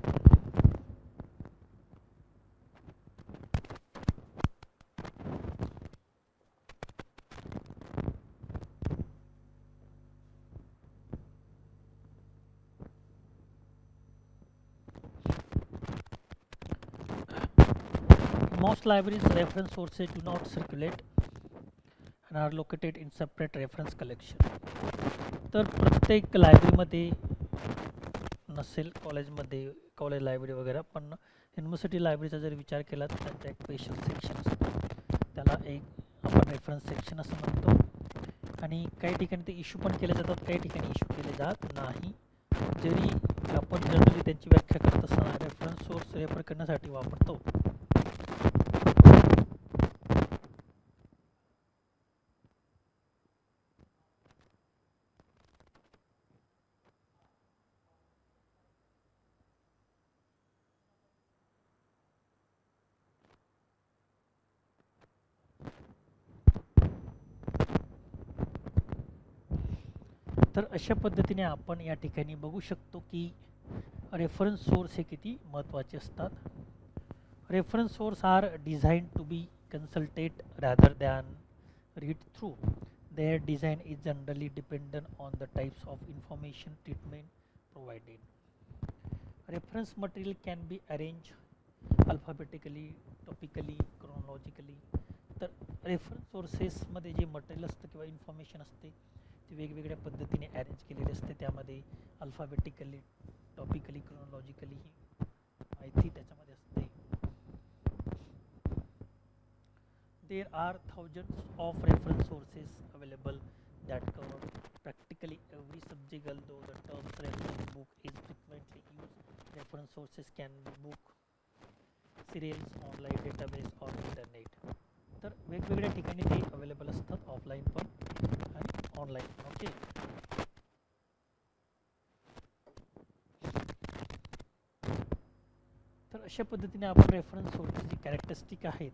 Most libraries reference sources do not circulate and are located in separate reference collection. तर प्रत्येक लायब्ररीमध्ये नसेल, कॉलेज लायब्ररी वगैरे, पण युनिव्हर्सिटी लायब्ररीचा जर विचार केला तर त्यांचा एक स्पेशल सेक्शन असतो, त्याला एक आपण रेफरन्स सेक्शन असं म्हणतो. आणि काही ठिकाणी ते इश्यू पण केले जातात, काही ठिकाणी इश्यू केले जात नाही. जरी आपण जनरली त्यांची व्याख्या करत असताना रेफरन्स सोर्स रेफर करण्यासाठी वापरतो. तर अशा पद्धतीने आपण या ठिकाणी बघू शकतो की रेफरन्स सोर्स हे किती महत्त्वाचे असतात. Reference source are design to be consulted rather than read through. Their design is generally dependent on the types of information treatment provided. Reference material can be arranged alphabetically, topically, chronologically. तर reference सोर्सेसमध्ये जे material असतं किंवा information असते ते वेगवेगळ्या पद्धतीने arrange केलेले असते. त्यामध्ये अल्फाबेटिकली, टॉपिकली, क्रोनॉलॉजिकली ही माहिती त्याच्यामध्ये असते. There are thousands of reference sources available that cover practically every subject, although the term reference book is frequently used. Reference sources can be book, serials, online database or internet. तर वेगवेगळ्या ठिकाणी ते available असतात, offline पण आणि online पण. Okay, तर अशा पद्धतीने आपण रेफरन्स सोर्सची जी कॅरेक्टरिस्टिक आहेत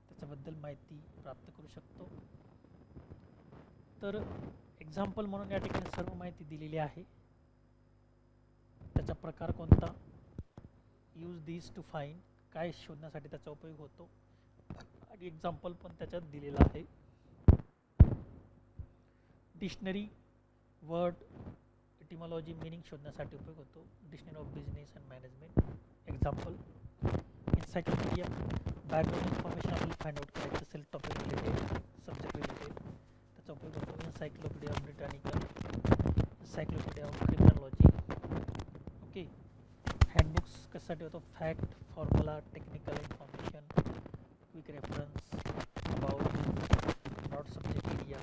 त्याच्याबद्दल माहिती प्राप्त करू शकतो. तर एक्झाम्पल म्हणून या ठिकाणी सर्व माहिती दिलेली आहे. त्याचा प्रकार कोणता, यूज दिस टू फाइंड, काय शोधण्यासाठी त्याचा उपयोग होतो, आणि एक्झाम्पल पण त्याच्यात दिलेला आहे. डिक्शनरी, वर्ड एटिमॉलॉजी, मीनिंग शोधण्यासाठी उपयोग होतो. Dictionary of business and management, example. Encyclopedia, background information आपल्याला फाइंड आउट करायचं असेल टॉपिक रिलेटेड, सब्जेक्ट रिलेटेड, त्याचा उपयोग होतो. Encyclopedia of Britannica, encyclopedia of criminology. Okay, handbooks कशासाठी होतो, fact, formula, technical information, quick reference about broad subject area.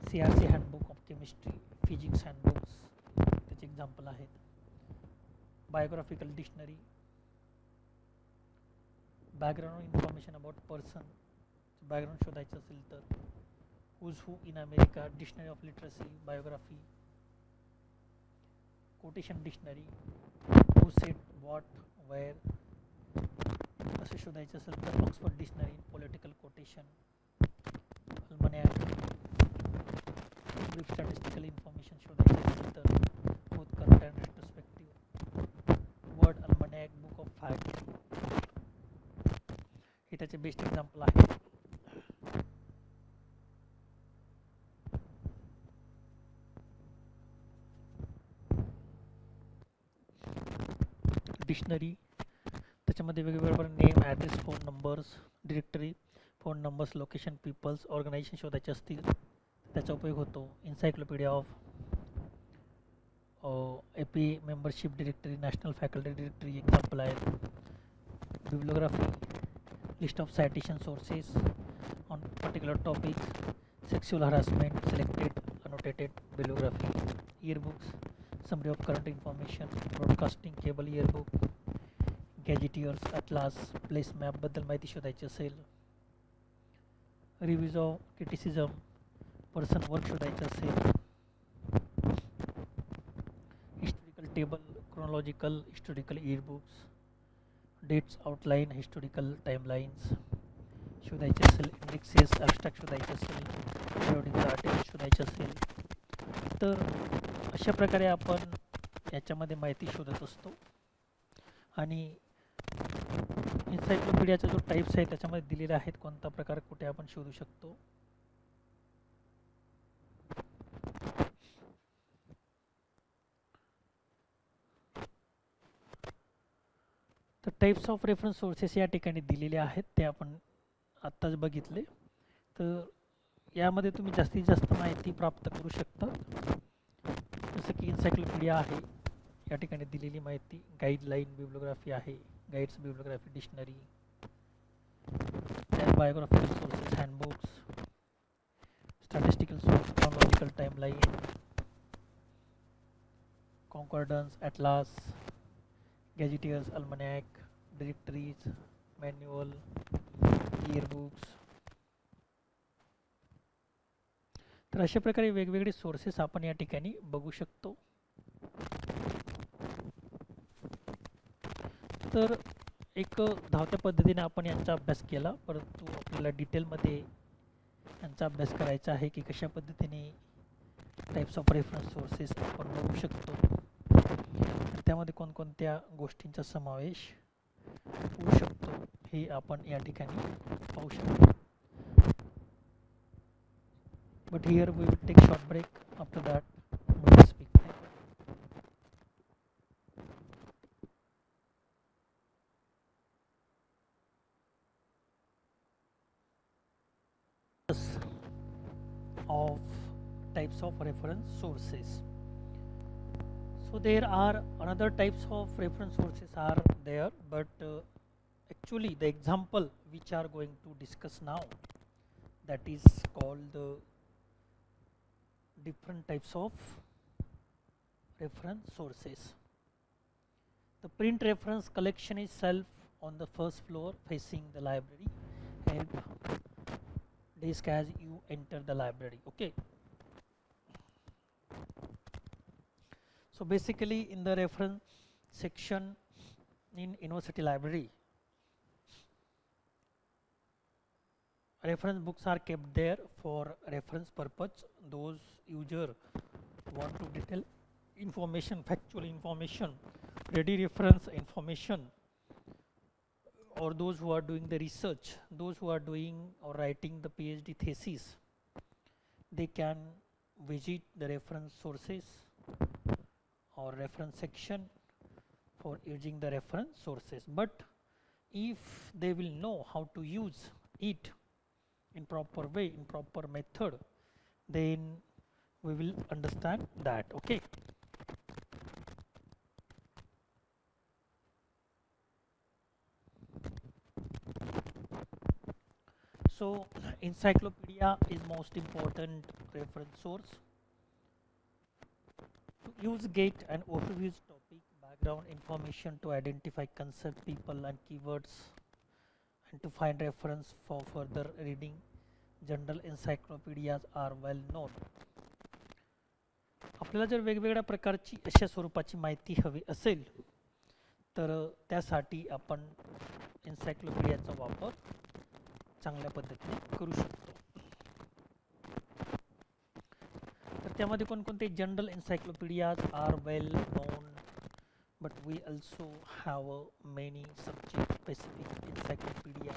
CRC handbook of chemistry, physics handbooks त्याचे example आहेत. Biographical dictionary, background information about person, background शोधायचं असेल तर. Who's who in America, dictionary of literacy, biography. Quotation dictionary, who said what, where असं शोधायचं असेल तर Oxford dictionary, political quotation. Almanac, brief statistical information शोधायचं असेल तर both current and retrospective. Word almanac, book of fact हे त्याचे best example आहे. डिक्शनरी त्याच्यामध्ये वेगवेगळे name, address, phone numbers, directory, phone numbers, location, peoples, organisation शोधायचे असतील त्याचा उपयोग होतो. Encyclopedia of AP membership directory, national faculty directory example आहेत. Bibliography, list of citation sources on particular topic, sexual harassment, selected annotated bibliography, yearbooks, summary of current information, broadcasting cable yearbook, gazetteers, atlas, place मॅपबद्दल माहिती शोधायची असेल, reviews of criticism, person work शोधायचं असेल, historical table, chronological historical yearbooks, dates outline, historical timelines शोधायचे असेल, indexes abstract शोधायचे असेल, पिरियॉडिकल आर्टिकल शोधायचे असेल, तर अशा प्रकारे आपण याच्यामध्ये माहिती शोधत असतो. आणि इन्सायक्लोपीडियाचा जो टाईप्स आहे त्याच्यामध्ये दिलेले आहेत कोणता प्रकार कुठे आपण शोधू शकतो. तर टाईप्स ऑफ रेफरन्स सोर्सेस या ठिकाणी दिलेले आहेत, ते आपण आत्ताच बघितले. तर यामध्ये तुम्ही जास्तीत जास्त माहिती प्राप्त करू शकता. जसं की इन्सायक्लोपीडिया आहे, या ठिकाणी दिलेली माहिती, गाईडलाईन बिब्लिओग्राफी आहे, guides bibliography dictionary, biographical sources handbooks, statistical source, chronological timeline, concordance, atlas, gazetteers, almanac, directories, manual, yearbooks. तर अशा प्रकारे वेगवेगळे सोर्सेस आपण या ठिकाणी बघू शकतो. तर एक धावत्या पद्धतीने आपण यांचा अभ्यास केला, परंतु आपल्याला डिटेलमध्ये यांचा अभ्यास करायचा आहे की कशा पद्धतीने टाईप्स ऑफ रेफरन्स सोर्सेस आपण बघू शकतो, त्यामध्ये कोणकोणत्या गोष्टींचा समावेश होऊ शकतो हे आपण या ठिकाणी पाहू शकतो. But here we will take short break. After that we will speak. Of types of reference sources. So there are another types of reference sources are there, but actually the example which are going to discuss now, that is called the different types of reference sources. The print reference collection is self on the first floor facing the library. Help desk as you enter the library. Okay, so basically in the reference section in university library, reference books are kept there for reference purpose. Those user want to detail information, factual information, ready reference information, or those who are doing the research, those who are doing or writing the PhD thesis, they can visit the reference sources or reference section for using the reference sources. But if they will know how to use it in proper way, in proper method, then we will understand that. Okay, so encyclopedia is most important reference source. To use, get and overview topic background information to identify concept, people and keywords, and to find reference for further reading. General encyclopedias are well known. आपल्याला जर वेगवेगळ्या प्रकारची अशा स्वरूपाची माहिती हवी असेल तर त्यासाठी आपण एन्सायक्लोपीडियाचा वापर चांगल्या पद्धतीने करू शकतो. तर त्यामध्ये कोणकोणते general encyclopedias are well known, but we also have many subject specific encyclopedia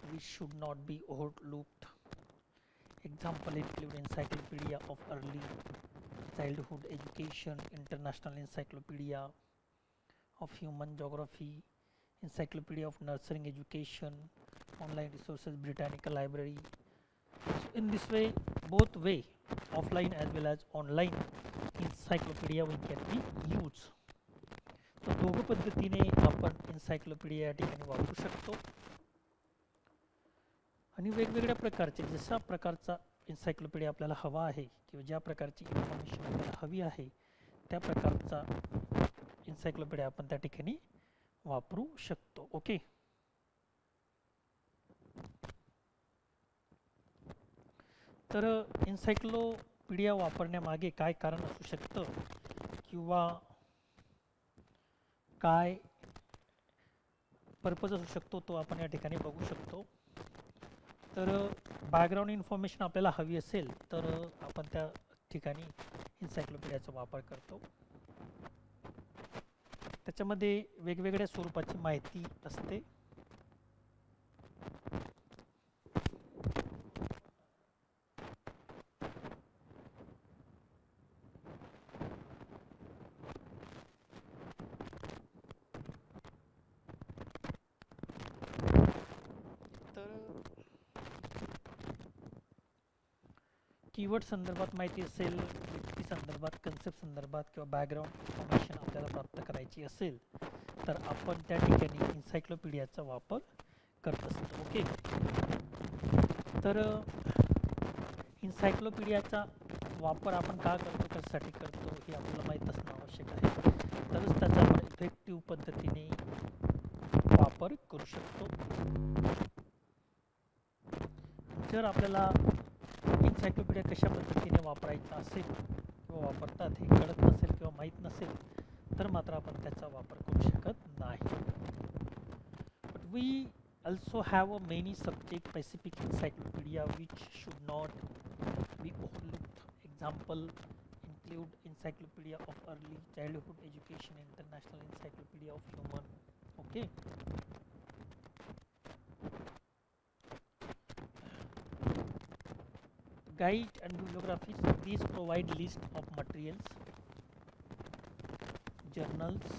which should not be overlooked. Example include Encyclopedia of Early Childhood Education, International Encyclopedia of Human Geography, Encyclopedia of Nursery Education, Online Resources Britannica Library. So in this way, both way, offline as well as online encyclopedia we can be used. So दोघ पद्धतीने आपण encyclopedia या ठिकाणी वापरू शकतो. आणि वेगवेगळ्या प्रकारचे जसा प्रकारचा एन्सायक्लोपीडिया आपल्याला हवा आहे किंवा ज्या प्रकारची इन्फॉर्मेशन आपल्याला हवी आहे त्या प्रकारचा एन्सायक्लोपीडिया आपण त्या ठिकाणी वापरू शकतो. ओके. तर एन्सायक्लोपीडिया वापरण्यामागे काय कारण असू शकतं किंवा काय पर्पज असू शकतो तो आपण या ठिकाणी बघू शकतो. तर बॅकग्राऊंड इन्फॉर्मेशन आपल्याला हवी असेल तर आपण त्या ठिकाणी एन्सायक्लोपीडियाचा वापर करतो. त्याच्यामध्ये वेगवेगळ्या स्वरूपाची माहिती असते. कीवर्ड संदर्भात माहिती असेल, व्यक्ती संदर्भात, कन्सेप्ट संदर्भात किंवा बॅकग्राऊंड इन्फॉर्मेशन आपल्याला प्राप्त करायची असेल तर आपण त्या ठिकाणी एन्सायक्लोपीडियाचा वापर करत असतो. ओके. तर एन्सायक्लोपीडियाचा वापर आपण का करतो, कशासाठी करतो हे आपल्याला माहीत असणं आवश्यक आहे. तरच त्याचा आपण इफेक्टिव्ह पद्धतीने वापर करू शकतो. जर आपल्याला एन्सायक्लोपीडिया कशा पद्धतीने वापरायचा असेल किंवा वापरतात हे कळत नसेल किंवा माहीत नसेल तर मात्र आपण त्याचा वापर करू शकत नाही. But we also have a many subject specific encyclopedia which should not be overlooked. Example include Encyclopedia of Early Childhood Education, International Encyclopedia of Human. Okay. Guide and bibliographies, these provide list of materials, journals,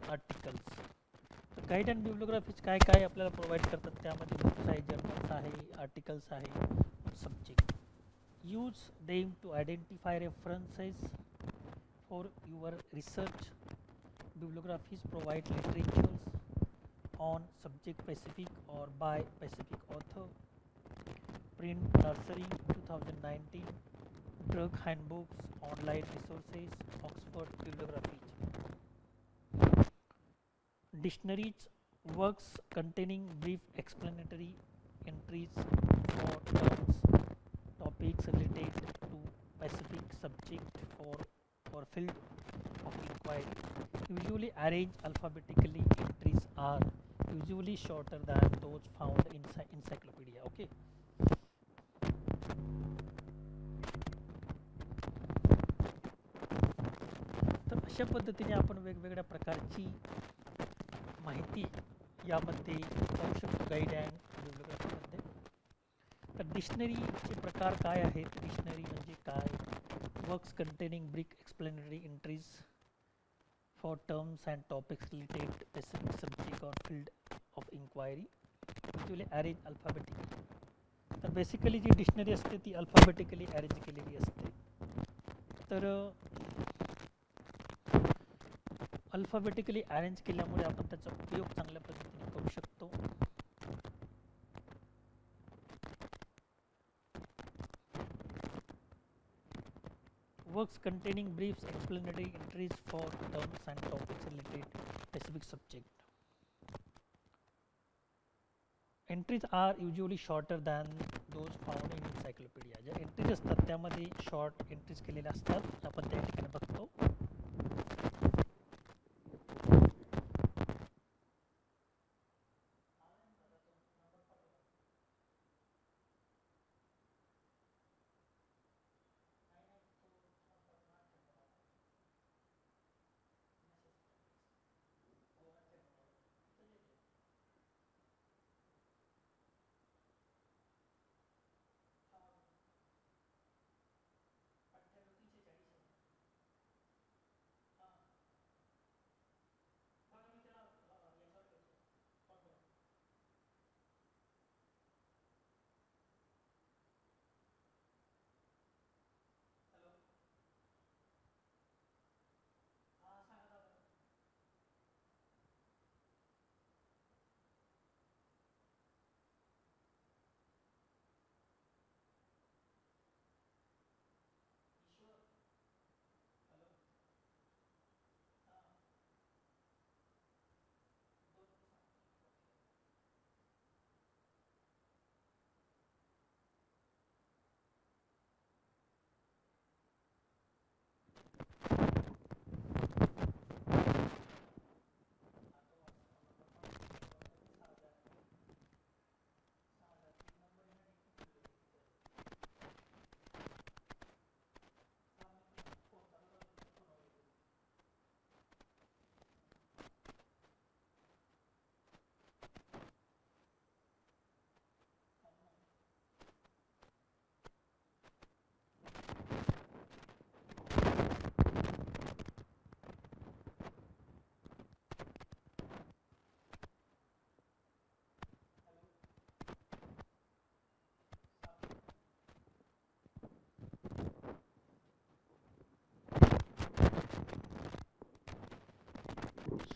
articles. Guide and bibliographies काय काय आपल्याला provide करतात, त्यामध्ये books आहे, journals आहे, articles आहे, subject. Use them to identify references for your research. Bibliographies provide literatures on subject specific or by specific author. Print nursery 2019. Drug handbooks, online resources, Oxford bibliographies. Dictionaries, works containing brief explanatory entries for terms, topics related to specific subject or field of inquiry. Usually arranged alphabetically, entries are usually shorter than those found in encyclopedia. Okay. तर अशा पद्धतीने आपण वेगवेगळ्या प्रकारची माहिती यामध्ये पाहू शकतो गाईड अँड बिब्लिओग्राफीमध्ये. तर डिक्शनरीचे प्रकार काय आहेत, डिक्शनरी म्हणजे काय. Works containing brief explanatory entries for terms and topics related specific subject or field of inquiry, usually arrange alphabetically. तर बेसिकली जी डिक्शनरी असते ती अल्फाबेटिकली अरेंज केलेली असते. तर अल्फाबेटिकली अरेंज केल्यामुळे आपण त्याचा उपयोग चांगल्या पद्धतीने करू शकतो. Works containing briefs explanatory entries for terms and topics related specific subject. Entries are usually shorter than those found in encyclopedia. ज्या एंट्रीज असतात त्यामध्ये शॉर्ट एंट्रीज केलेल्या असतात, आपण त्या ठिकाणी बघतो.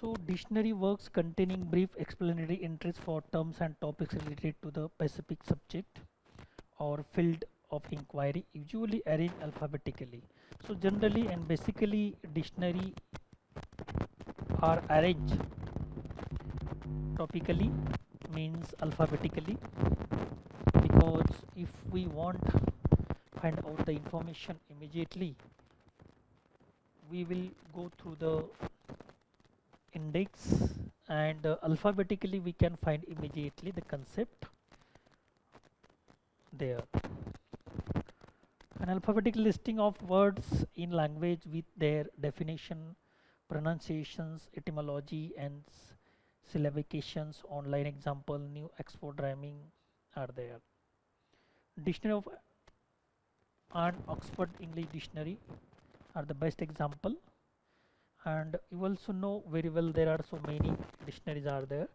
So dictionary works containing brief explanatory entries for terms and topics related to the specific subject or field of inquiry, usually arranged alphabetically. So generally and basically dictionary are arranged topically, means alphabetically, because if we want find out the information immediately, we will go through the index, and alphabetically we can find immediately the concept there. An alphabetical listing of words in language with their definition, pronunciations, etymology and syllabications. Online example, New Oxford Rhyming are there. Dictionary of and Oxford English Dictionary are the best example, and you also know very well there are so many dictionaries are there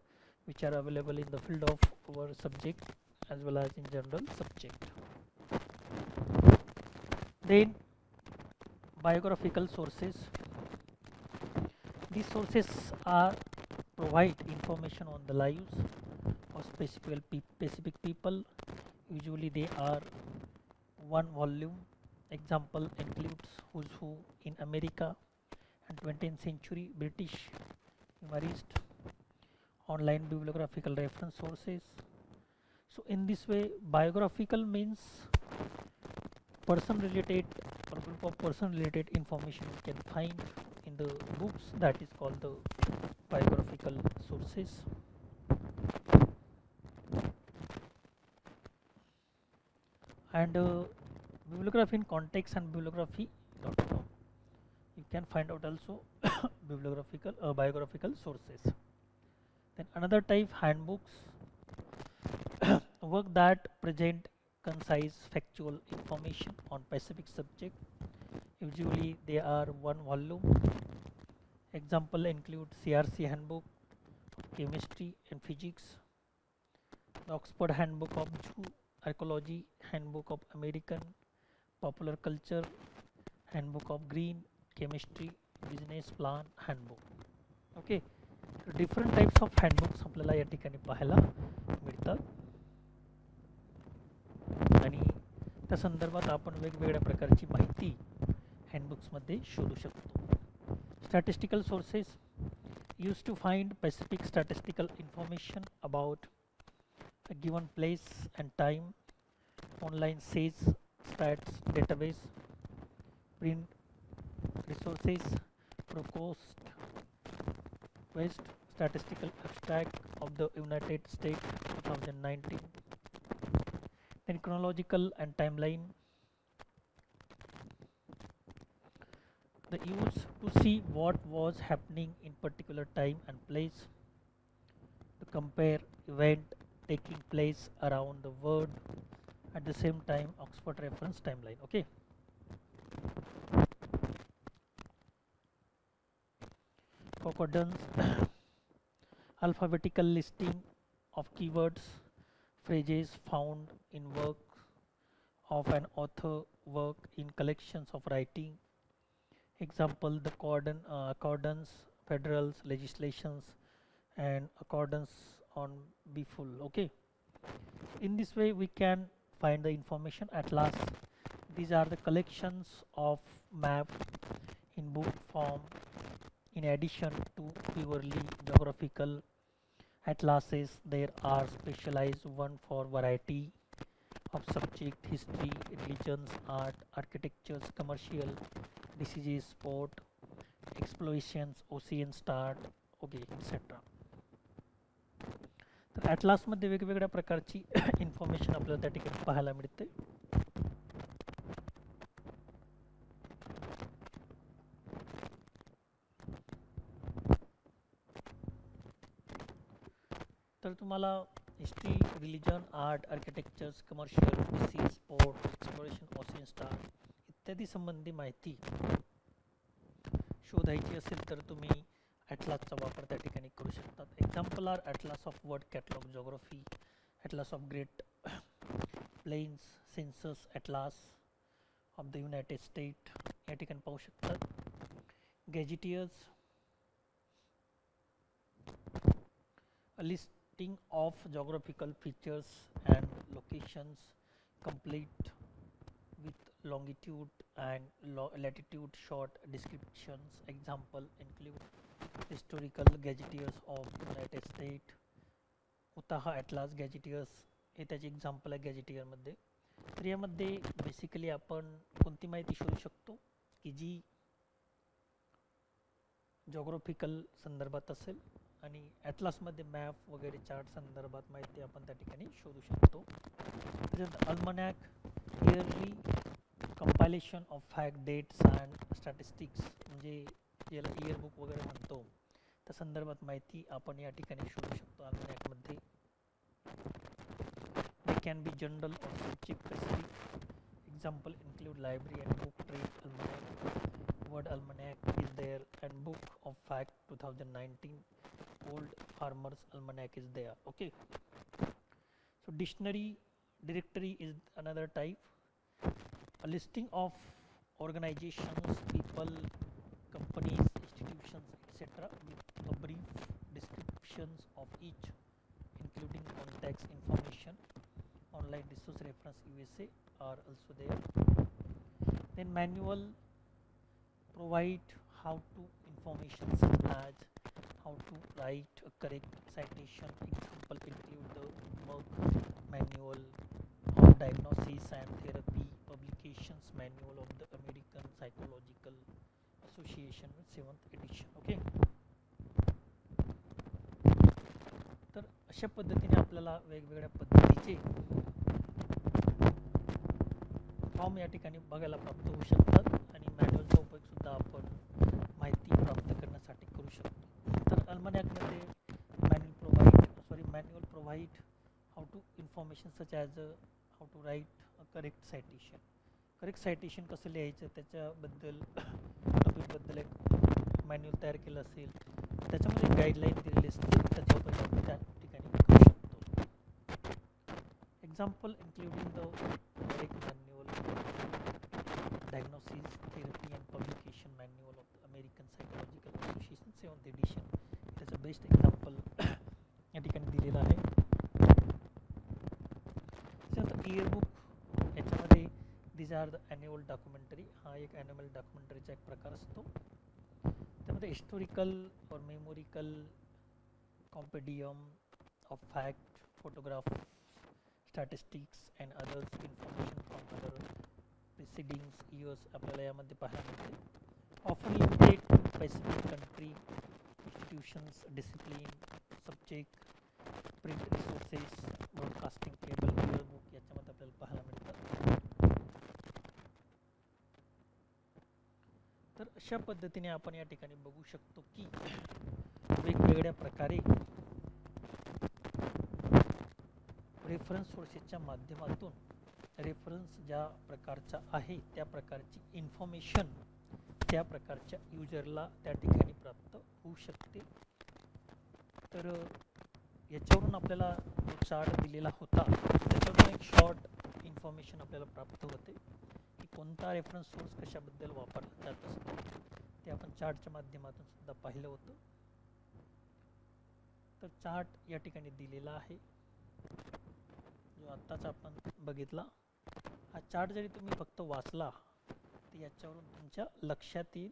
which are available in the field of our subject as well as in general subject. Then biographical sources. These sources are provide information on the lives of specific people. Usually they are one volume. Example includes Who's Who in America and 20th century British humorist. Online bibliographical reference sources. So in this way, biographical means person related or group of person related information we can find in the books, that is called the biographical sources. And bibliography in context and bibliography.com, you can find out also biographical sources. Then another type, handbooks, work that present concise factual information on specific subject. Usually they are one volume. Example include CRC handbook, chemistry and physics, the Oxford handbook of Zoo Archaeology, handbook of American popular culture, handbook of green chemistry, business plan handbook. Okay, different types of handbooks आपल्याला या ठिकाणी पाहायला मिळतात आणि त्या संदर्भात आपण वेगवेगळ्या प्रकारची माहिती हँडबुक्समध्ये शोधू शकतो. Statistical sources used to find specific statistical information about a given place and time. Online SAGE stats database, print resources, ProQuest West statistical abstract of the United States 2019. Then chronological and timeline, the use to see what was happening in particular time and place, to compare event taking place around the world at the same time. Oxford reference timeline. Okay, concordance, alphabetical listing of keywords, phrases found in work of an author, work in collections of writing. Example, the accordance, federal legislations and accordance on be full. Okay, in this way we can find the information. At last, these are the collections of map in book form in addition to purely geographical atlases. There are specialized one for variety of subject: history, religions, art, architectures, commercial, diseases, sport, explorations, ocean start, okay, etc. तर atlas मध्ये वेगवेगळ्या प्रकारची information आपल्याला त्या ठिकाणी पाहायला मिळते. तर तुम्हाला history, religion, art, architectures, commercial, disease, sport, exploration, ocean star इत्यादी संबंधी माहिती शोधायची असेल तर तुम्ही ॲटलासचा वापर त्या ठिकाणी करू शकतात. Example are atlas of world catalog geography, atlas of great plains, census atlas of the United State या ठिकाणी पाहू शकतात. Gazetteers, a listing of geographical features and locations complete with longitude and latitude, short descriptions. Example include historical gazetteers of United States, Utah atlas gazetteers हे त्याचे example आहे गॅजेटियरमध्ये. तर यामध्ये basically आपण कोणती माहिती शोधू शकतो की जी जॉग्राफिकल संदर्भात असेल आणि ॲटलासमध्ये मॅप वगैरे चार्ट संदर्भात माहिती आपण त्या ठिकाणी शोधू शकतो. Almanac yearly compilation of fact, dates and statistics, म्हणजे याला इयर बुक वगैरे म्हणतो, त्या संदर्भात माहिती आपण या ठिकाणी शोधू शकतो अल्मनॅकमध्ये. They can be general or subject specific. Example include library and book trade almanac, word almanac is there and book of fact 2019, old farmers almanac is there. Okay, so dictionary directory is another type. A listing of organizations, people, companies, institutions, etc. with a brief descriptions of each, including contact information. Online resource reference USA are also there. Then manual provide how to information such as how to write a correct citation. Example include the Merck manual on diagnosis and therapy, publications manual of the American Psychological Association with 7th edition. Okay, तर अशा पद्धतीने आपल्याला वेगवेगळ्या पद्धतीचे form या ठिकाणी बघायला प्राप्त होऊ शकतात आणि मॅन्युअलचा उपयोग सुद्धा आपण माहिती प्राप्त करण्यासाठी करू शकतो. तर अल्मनॅकमध्ये manual provide how to information such as how to write a correct citation. Correct citation कसं लिहायचं त्याच्याबद्दल टॉपिकबद्दल एक मॅन्युअल तयार केलं असेल, त्याच्यामध्ये गाईडलाईन दिलेली असतील, त्याच्याबद्दल आपण त्या ठिकाणी करू शकतो. Example including the correct manual, diagnosis, therapy and publication manual of the American Psychological Association 7th edition. त्याचं बेस्ट एक्झाम्पल या ठिकाणी दिलेलं आहे. इयर बुक, याच्यामध्ये this are the annual documentary. हा एक ॲन्युअल डॉक्युमेंटरीचा एक प्रकार असतो. त्यामध्ये historical or memorial compendium of fact, photograph, statistics and others information from other preceding years आपल्याला यामध्ये पाहायला मिळते. Often limited to specific country, institutions, discipline, subject, print resources, broadcasting cable, year book याच्यामध्ये आपल्याला पाहायला मिळतात. तर अशा पद्धतीने आपण या ठिकाणी बघू शकतो की वेगवेगळ्या प्रकारे रेफरन्स सोर्सेसच्या माध्यमातून रेफरन्स ज्या प्रकारचा आहे त्या प्रकारची इन्फॉर्मेशन त्या प्रकारच्या युजरला त्या ठिकाणी प्राप्त होऊ शकते. तर याच्यावरून आपल्याला जो चार्ट दिलेला होता त्याच्यावरून एक शॉर्ट इन्फॉर्मेशन आपल्याला प्राप्त होते की कोणता रेफरन्स सोर्स कशाबद्दल वापरला जात असतो, ते आपण चार्टच्या माध्यमातून सुद्धा पाहिलं होतं. तर चार्ट या ठिकाणी दिलेला आहे जो आत्ताच आपण बघितला. हा चार्ट जरी तुम्ही फक्त वाचला तर याच्यावरून तुमच्या लक्षात येईल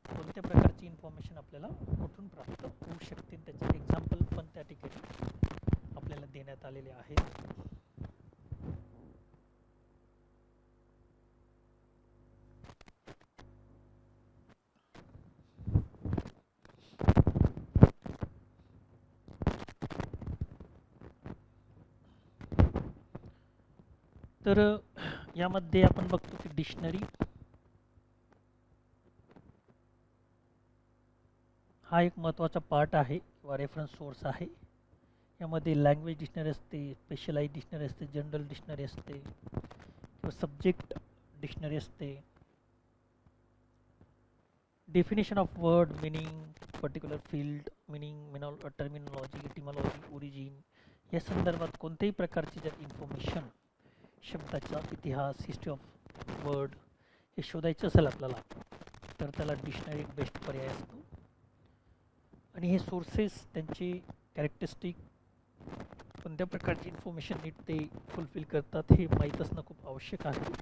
कोणत्या प्रकारची इन्फॉर्मेशन आपल्याला कुठून प्राप्त होऊ शकते. त्याचे एक्झाम्पल पण त्या ठिकाणी आपल्याला देण्यात आलेले आहेत. तर यामध्ये आपण बघतो की डिक्शनरी हा एक महत्त्वाचा पार्ट आहे किंवा रेफरन्स सोर्स आहे. यामध्ये लँग्वेज डिक्शनरी असते, स्पेशलाइज डिक्शनरी असते, जनरल डिक्शनरी असते किंवा सब्जेक्ट डिक्शनरी असते. Definition of word, meaning, particular field, meaning, terminology, etymology, origin या संदर्भात कोणत्याही प्रकारची जर इन्फॉर्मेशन, शब्दाचा इतिहास, हिस्ट्री ऑफ वर्ड हे शोधायचं असेल आपल्याला तर त्याला डिक्शनरी एक बेस्ट पर्याय असतो. आणि हे सोर्सेस त्यांचे कॅरेक्टरिस्टिक, कोणत्या प्रकारची इन्फॉर्मेशन नीट ते फुलफिल करतात हे माहीत असणं खूप आवश्यक आहे.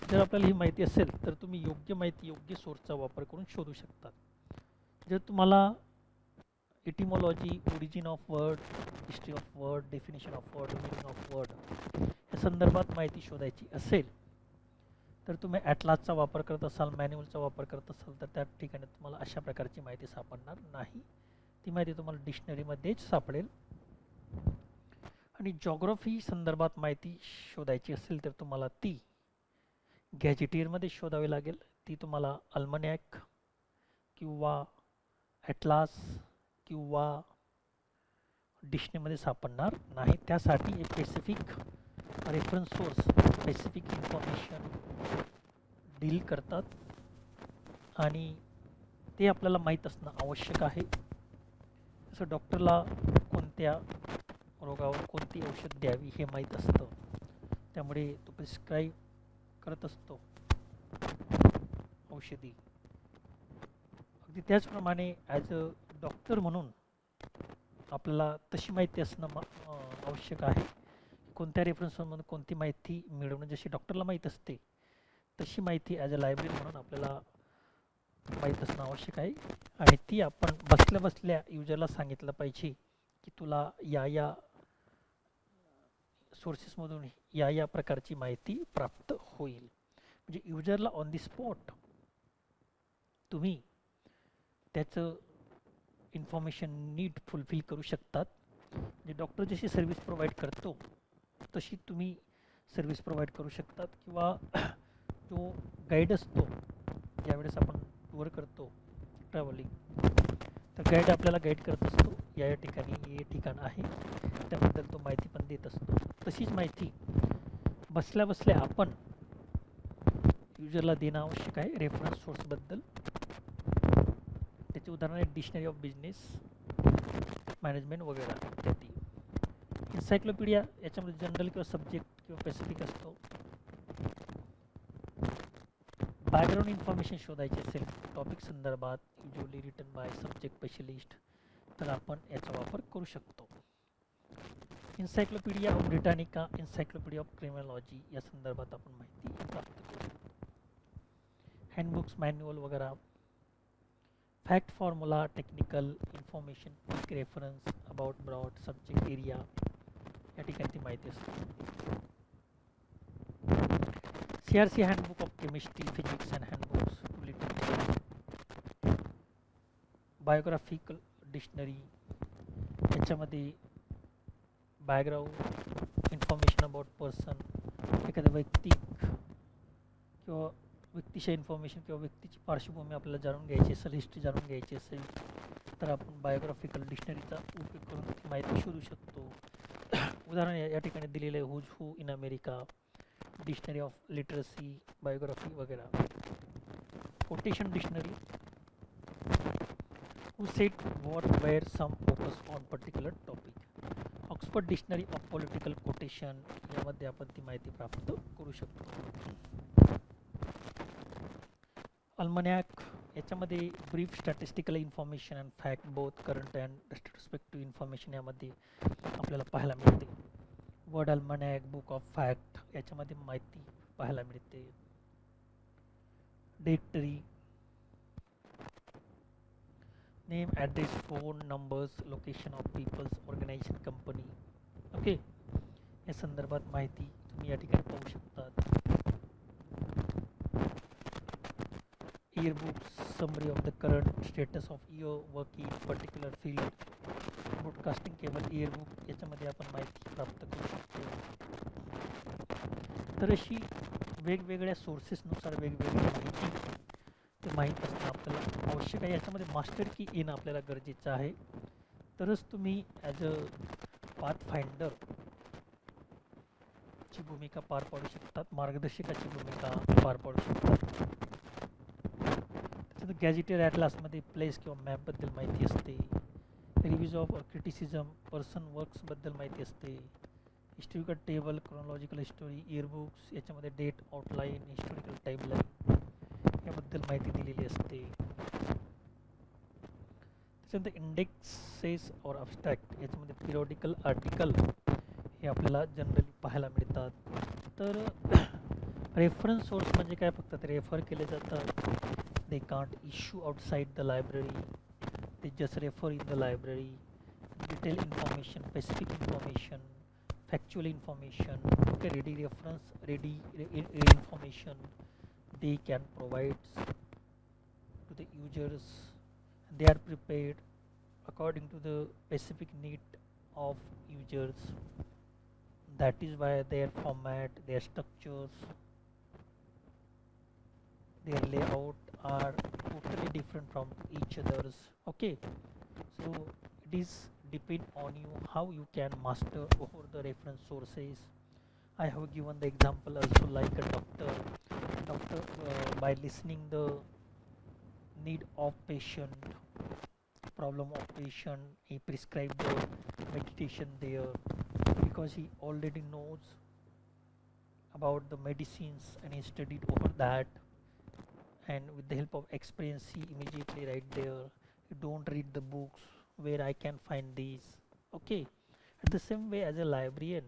जर आपल्याला ही माहिती असेल तर तुम्ही योग्य माहिती योग्य सोर्सचा वापर करून शोधू शकतात. जर तुम्हाला etymology, origin of word, history of word, definition of word, meaning of word या संदर्भात माहिती शोधायची असेल तर तुम्ही ॲटलासचा वापर करत असाल, मॅन्युअलचा वापर करत असाल तर त्या ठिकाणी तुम्हाला अशा प्रकारची माहिती सापडणार नाही. ती माहिती तुम्हाला डिक्शनरीमध्येच सापडेल. आणि जॉग्रफी संदर्भात माहिती शोधायची असेल तर तुम्हाला ती गॅजेटियरमध्ये शोधावी लागेल. ती तुम्हाला अल्मनॅक किंवा ॲटलास किंवा डिक्शनरीमध्ये सापडणार नाही. त्यासाठी एक specific reference source specific information deal करतात आणि ते आपल्याला माहीत असणं आवश्यक आहे. जसं डॉक्टरला कोणत्या रोगावर कोणती औषध द्यावी हे माहीत असतं, त्यामुळे तो प्रिस्क्राईब करत असतो औषधी. अगदी त्याचप्रमाणे ॲज अ डॉक्टर म्हणून आपल्याला तशी माहिती असणं आवश्यक आहे. कोणत्या रेफरन्समधून कोणती माहिती मिळवणं जशी डॉक्टरला माहीत असते तशी माहिती ॲज अ लायब्ररी म्हणून आपल्याला माहीत असणं आवश्यक आहे. आणि ती आपण बसल्या बसल्या युजरला सांगितलं पाहिजे की तुला या सोर्सेसमधून या प्रकारची माहिती प्राप्त होईल. म्हणजे युजरला ऑन दी स्पॉट तुम्ही त्याचं इन्फॉर्मेशन नीट फुलफिल करू शकतात. म्हणजे डॉक्टर जशी सर्व्हिस प्रोव्हाइड करतो तशी तुम्ही सर्व्हिस प्रोव्हाइड करू शकतात. किंवा जो गाईड असतो, ज्यावेळेस आपण टूर करतो ट्रॅव्हलिंग, तर गाईड आपल्याला गाईड करत असतो, या ठिकाणी हे ठिकाण आहे, त्याबद्दल तो माहिती पण देत असतो. तशीच माहिती बसल्या बसल्या आपण युजरला देणं आवश्यक आहे रेफरन्स सोर्सबद्दल. त्याचे उदाहरण आहे डिक्शनरी ऑफ बिझनेस मॅनेजमेंट वगैरे इत्यादी. इन्सायक्लोपीडिया याच्यामध्ये जनरल किंवा सब्जेक्ट किंवा स्पेसिफिक असतो. बॅकग्राऊंड इन्फॉर्मेशन शोधायची असेल टॉपिक संदर्भात, usually written by subject specialist, तर आपण याचा वापर करू शकतो. Encyclopedia of Britannica, encyclopedia of criminology या संदर्भात आपण माहिती प्राप्त करू शकतो. हँडबुक्स, मॅन्युअल वगैरे, fact formula, technical information, quick reference about broad subject area या ठिकाणी ती माहिती असते. CRC handbook of chemistry, physics and handbooks to literature. Biographical dictionary, याच्यामध्ये बॅकग्राऊंड इन्फॉर्मेशन अबाउट पर्सन, एखाद्या किंवा व्यक्तीच्या इन्फॉर्मेशन किंवा व्यक्तीची पार्श्वभूमी आपल्याला जाणून घ्यायची असेल, हिस्ट्री जाणून घ्यायची असेल तर आपण बायोग्राफिकल डिक्शनरीचा उपयोग करून ती माहिती शोधू शकतो. उदाहरण या ठिकाणी दिलेलं आहे, who's who in America, dictionary of literacy, biography वगैरे. Quotation dictionary, who said what where some focus on particular topic. Oxford dictionary of political quotation, यामध्ये आपण ती माहिती प्राप्त करू शकतो. अल्मनॅक, याच्यामध्ये brief statistical information and fact both current and retrospective information यामध्ये आपल्याला पाहायला मिळते. Word almanac, book of fact याच्यामध्ये माहिती पाहायला मिळते. Directory, name, address, phone numbers, location of peoples, organisation, company. Okay, या संदर्भात माहिती तुम्ही या ठिकाणी पाहू शकतात. Yearbooks, summary of the current status of your work in particular field. Broadcasting cable yearbook, याच्यामध्ये आपण माहिती प्राप्त करू शकतो. तर अशी वेगवेगळ्या सोर्सेसनुसार वेगवेगळी माहिती ते माहीत असणं आपल्याला आवश्यक आहे. याच्यामध्ये मास्टर की येणं आपल्याला गरजेचं आहे, तरच तुम्ही ॲज अ पाथ फाइंडर ची भूमिका पार पाडू शकतात, मार्गदर्शकाची भूमिका पार पाडू शकतात. गॅजेटेड ॲटलासमध्ये प्लेस किंवा मॅपबद्दल माहिती असते. रिव्ह्यूज ऑफ क्रिटिसिझम, पर्सन वर्क्सबद्दल माहिती असते. हिस्टॉरिकल टेबल, क्रोनॉलॉजिकल हिस्टोरी, इयरबुक्स याच्यामध्ये डेट, आउटलाईन, हिस्टॉरिकल टाईमलाईन याबद्दल माहिती दिलेली असते. त्याच्यानंतर इंडेक्सेस और अब्स्ट्रॅक्ट याच्यामध्ये पिरियॉडिकल आर्टिकल हे आपल्याला जनरली पाहायला मिळतात. तर रेफरन्स सोर्स म्हणजे काय, फक्त ते रेफर केले जातात. They can't issue outside the library, they just refer in the library. Detail information, specific information, factual information, okay, ready reference, ready information they can provide to the users. They are prepared according to the specific need of users. That is why their format, their structures, their layout are totally different from each others. Okay, so it is depend on you how you can master over the reference sources. I have given the example also, like a doctor by listening the need of patient, problem of patient, he prescribed the meditation there because he already knows about the medicines and he studied over that, and with the help of experience he immediately right there. You don't read the books where I can find these. Okay, at the same way as a librarian,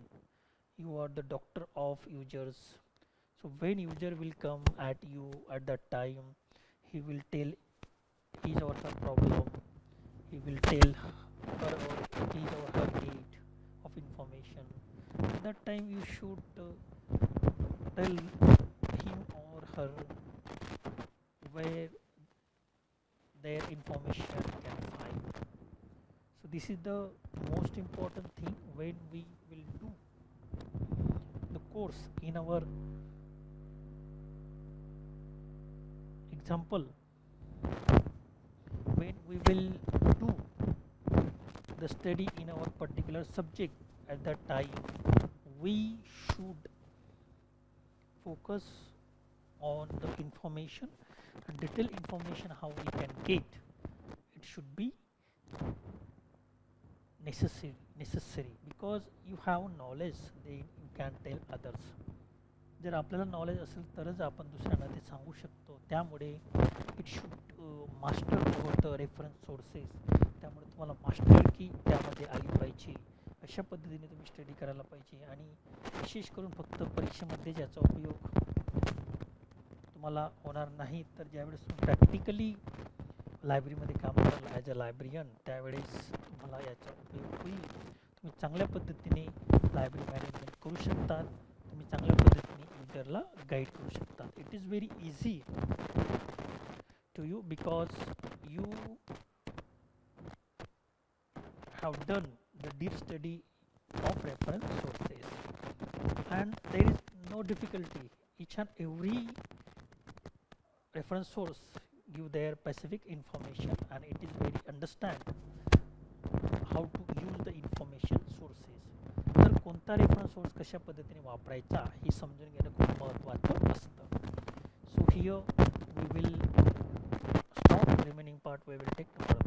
you are the doctor of users. So when user will come at you at that time, he will tell his or her problem, he will tell her or his or her need of information. At that time you should tell him or her where their information can find. So this is the most important thing when we will do the course. In our example, when we will do the study in our particular subject, at that time we should focus on the information and detailed information how we can get. It should be necessary because you have knowledge, then you can tell others. जर आपल्याला knowledge असेल तरच आपण दुसऱ्यांना ते सांगू शकतो. त्यामुळे it should master over the reference sources. त्यामुळे तुम्हाला मास्टर की त्यामध्ये आली पाहिजे. अशा पद्धतीने तुम्ही स्टडी करायला पाहिजे आणि विशेष करून फक्त परीक्षेमध्ये ज्याचा उपयोग तुम्हाला होणार नाही, तर ज्यावेळेस तुम्ही प्रॅक्टिकली लायब्ररीमध्ये काम कराल ॲज अ लायब्ररियन, त्यावेळेस तुम्हाला याचा उपयोग होईल. तुम्ही चांगल्या पद्धतीने लायब्ररी मॅनेजमेंट करू शकतात. तुम्ही चांगल्या पद्धतीने युजरला गाईड करू शकतात. It is very easy to you because you have done the deep study of reference sources and there is no difficulty. Each and every reference source give their specific information and it is very understand how to use the information sources. तर कोणता reference source कशा पद्धतीने वापरायचा हे समजून घेणं खूप महत्त्वाचं असतं. So here we will stop. Remaining part we will take tomorrow.